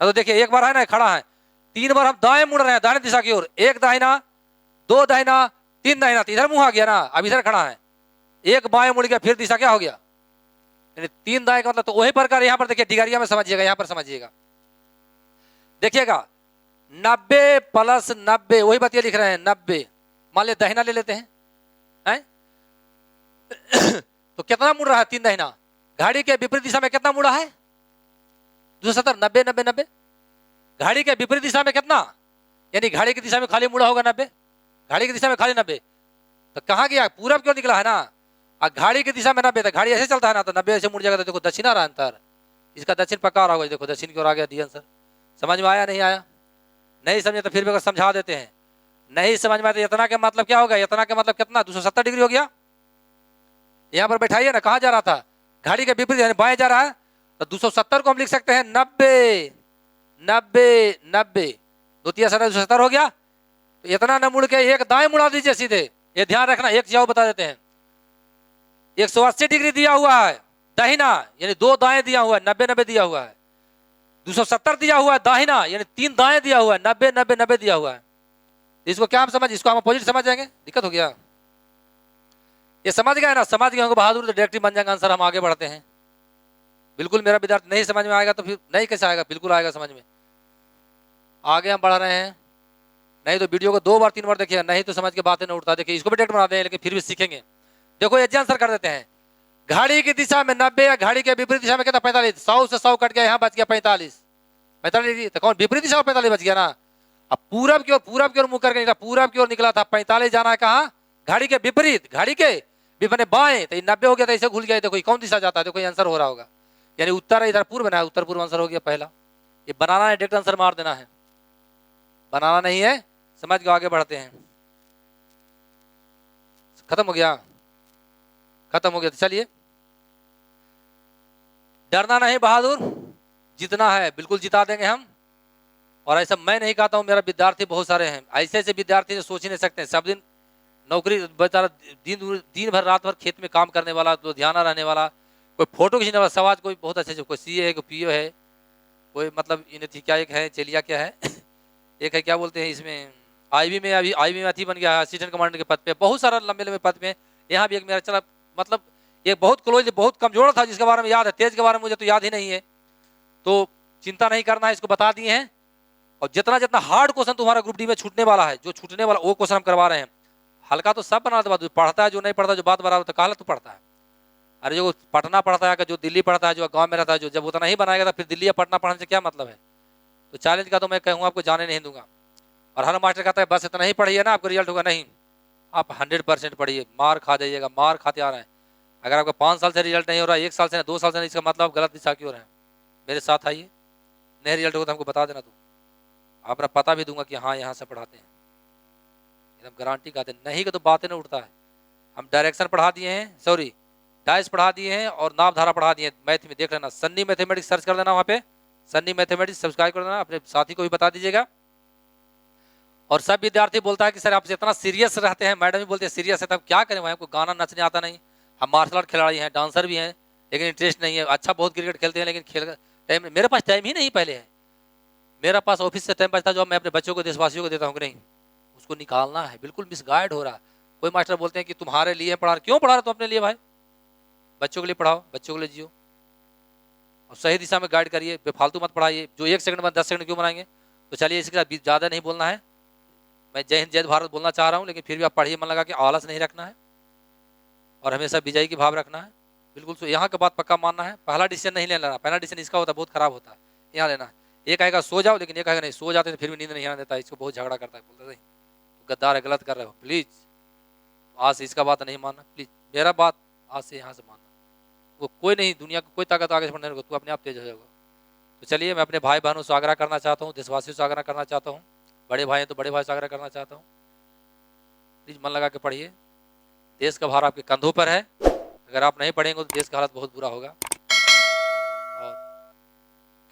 Speaker 1: तो देखिए एक बार है ना खड़ा है, 3 बार हम दाएं मुड़ रहे हैं, दाहिने दिशा की ओर, एक दाहिना, 2 दाहिना, 3 दाहिना, तो इधर मुंह आ गया ना, अब इधर खड़ा है, एक बाएं मुड़ गया, फिर दिशा क्या हो गया, यानी 3 दाएं का मतलब। तो वही प्रकार यहाँ पर देखिए डिगारिया में समझिएगा, यहाँ पर समझिएगा, देखिएगा 90 प्लस 90, वही बात ये लिख रहे हैं 90, मान ले दाहिना ले लेते हैं, तो कितना मुड़ रहा है 3 दाहिना, घड़ी के विपरीत दिशा में कितना मुड़ा है 270, 90 90 90, घड़ी के विपरीत दिशा में कितना, यानी घड़ी की दिशा में खाली मुड़ा होगा 90, घड़ी की दिशा में खाली 90, तो कहाँ गया, पूरब क्यों निकला है ना, और घड़ी की दिशा में 90, तो घड़ी ऐसे चलता है ना, तो 90 ऐसे मुड़ जाएगा, तो देखो दक्षिण आ रहा है अंतर, इसका दक्षिण पक्का रहा होगा, देखो दक्षिण की ओर आ गया, डी आंसर। समझ में आया नहीं आया, नहीं समझे तो फिर भी अगर समझा देते हैं, नहीं समझ में आया तो इतना का मतलब क्या होगा, इतना का मतलब कितना 270 डिग्री हो गया। यहाँ पर बैठाइए ना, कहाँ जा रहा था, घड़ी के विपरीत यानी बाएं जा रहा है, तो 270 को हम लिख सकते हैं 90 90 90, 2 3 270 हो गया। तो इतना न मुड़ के एक दाएं मुड़ा दीजिए सीधे, ये ध्यान रखना, एक जाओ बता देते हैं, 180 डिग्री दिया हुआ है दाहिना, यानी 2 दाएं दिया हुआ है, 90 90 दिया हुआ है, 270 दिया हुआ है दाहिना, यानी 3 दाएं दिया हुआ है, 90 90 90 दिया हुआ है। इसको क्या हम समझ, इसको हम अपोजिट समझ जाएंगे, दिक्कत हो गया, ये समझ गए ना, समझ गए होंगे बहादुर, तो डायरेक्ट बन जाएगा आंसर। हम आगे बढ़ते हैं, बिल्कुल मेरा विद्यार्थी नहीं समझ में आएगा तो फिर नहीं कैसे आएगा, बिल्कुल आएगा समझ में। आगे हम बढ़ रहे हैं, नहीं तो वीडियो को 2 बार 3 बार देखिए, नहीं तो समझ के बातें नहीं उठता। देखिए इसको भी डायरेक्ट बना दें, लेकिन फिर भी सीखेंगे। देखो ये आंसर कर देते हैं, घड़ी की दिशा में 90 या घड़ी के विपरीत दिशा में कितना 45, 100 से 100 कट गया, यहाँ बच गया 45 45, तो कौन विपरीत दिशा में 45 बच गया ना। अब पूरब की ओर मुंह करके निकला, पूरब की ओर निकला था, 45 जाना है कहाँ, घड़ी के विपरीत, घड़ी के मैंने बाएं, तो 90 हो गया, तो इसे भूल गया, देखो कौन दिशा जाता है, देखो आंसर हो रहा होगा, यानी उत्तर इधर पूर्व बना है, उत्तर पूर्व आंसर हो गया पहला। ये बनाना है, डायरेक्ट आंसर मार देना है, बनाना नहीं है, समझ के आगे बढ़ते हैं। खत्म हो गया, खत्म हो गया, तो चलिए डरना नहीं बहादुर, जितना है बिल्कुल जिता देंगे हम। और ऐसा मैं नहीं कहता हूँ, मेरा विद्यार्थी बहुत सारे हैं, ऐसे ऐसे विद्यार्थी जो सोच ही नहीं सकते, सब दिन नौकरी बेचारा, दिन भर रात भर खेत में काम करने वाला, लुधियाना रहने वाला, कोई फोटो खींचने वाला, समाज कोई बहुत अच्छे, कोई सीए है, कोई पीओ है, कोई मतलब इन्हें क्या एक है चेलिया क्या है एक है क्या बोलते हैं इसमें, आईबी में, अभी आईबी में अथी बन गया है असिस्टेंट कमांडर के पद पे, बहुत सारा लंबे लंबे पद पे। यहाँ भी एक मेरा चला, मतलब एक बहुत क्लोज, बहुत कमजोर था, जिसके बारे में याद है, तेज के बारे में मुझे तो याद ही नहीं है, तो चिंता नहीं करना है, इसको बता दिए हैं। और जितना जितना हार्ड क्वेश्चन तुम्हारा ग्रुप डी में छूटने वाला है, जो छूटने वाला वो क्वेश्चन हम करवा रहे हैं, हल्का तो सब बना दे, पढ़ता है जो नहीं पढ़ता, जो बात बराबर, तो काला तो पढ़ता है, अरे जो पटना पढ़ता है, जो दिल्ली पढ़ता है, जो गांव में रहता है, जो जब उतना ही बनाएगा तो फिर दिल्ली या पटना पढ़ने से क्या मतलब है। तो चैलेंज का तो मैं कहूँगा आपको जाने नहीं दूंगा। और हर मास्टर कहता है बस इतना ही पढ़िए ना आपको रिजल्ट होगा, नहीं, आप 100% पढ़िए, मार खा जाइएगा, मार खाते आ रहे हैं। अगर आपका 5 साल से रिजल्ट नहीं हो रहा है, 1 साल से 2 साल से नहीं, इसका मतलब आप गलत दिशा की ओर है। मेरे साथ आइए, नहीं रिजल्ट होगा तो हमको बता देना, तो अपना पता भी दूंगा कि हाँ यहाँ से पढ़ाते हैं, एकदम गारंटी कहते हैं, नहीं कि तो बातें नहीं उठता है। हम डायरेक्शन पढ़ा दिए हैं, सॉरी डाइस पढ़ा दिए हैं और नाम धारा पढ़ा दिए हैं। मैथ में देख लेना, सन्नी मैथमेटिक्स सर्च कर देना, वहाँ पे सन्नी मैथमेटिक्स सब्सक्राइब कर देना, अपने साथी को भी बता दीजिएगा। और सब विद्यार्थी बोलता है कि सर आप इतना सीरियस रहते हैं, मैडम भी बोलते हैं सीरियस है, तब क्या करें भाई, हमको गाना नचने आता नहीं, हम मार्शल आर्ट खिलाड़ी हैं, डांसर भी हैं, लेकिन इंटरेस्ट नहीं है। अच्छा बहुत क्रिकेट खेलते हैं लेकिन खेल टाइम, मेरे पास टाइम ही नहीं पहले है, मेरा पास ऑफिस से टाइम बचता जो मैं अपने बच्चों को देशवासियों को देता हूँ कि नहीं, उसको निकालना है, बिल्कुल मिसगाइड हो रहा है। कोई मास्टर बोलते हैं कि तुम्हारे लिए पढ़ा, क्यों पढ़ा रहे तो अपने लिए भाई, बच्चों के लिए पढ़ाओ, बच्चों के लिए जियो और सही दिशा में गाइड करिए, बेफालतू मत पढ़ाइए। जो 1 सेकंड में 10 सेकंड क्यों बनाएंगे। तो चलिए इसके साथ ज़्यादा नहीं बोलना है, मैं जय हिंद जय भारत बोलना चाह रहा हूँ, लेकिन फिर भी आप पढ़िए मन लगा के, आलस नहीं रखना है और हमेशा विजयी की भाव रखना है। बिल्कुल यहाँ का बात पक्का मानना है, पहला डिसीजन नहीं लेना, पहला डिसीजन इसका होता है बहुत खराब होता है, यहाँ लेना है। एक आएगा सो जाओ, लेकिन एक आएगा नहीं, सो जाते तो फिर भी नींद नहीं आने देता, इसको बहुत झगड़ा करता है, बोलता नहीं गद्दार है, गलत कर रहे हो, प्लीज आज से इसका बात नहीं मानना, प्लीज मेरा बात आज से यहाँ से मानना। वो कोई नहीं, दुनिया को कोई ताकत आगे बढ़ने को, तू अपने आप तेज हो जाएगा। तो चलिए मैं अपने भाई बहनों से आग्रह करना चाहता हूँ, देशवासियों से आग्रह करना चाहता हूँ, बड़े भाई हैं तो बड़े भाई से आग्रह करना चाहता हूँ, प्लीज मन लगा के पढ़िए, देश का भार आपके कंधों पर है, अगर आप नहीं पढ़ेंगे तो देश का हालत बहुत बुरा होगा। और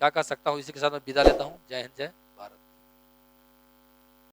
Speaker 1: क्या कर सकता हूँ, इसी के साथ मैं विदा लेता हूँ। जय हिंद जय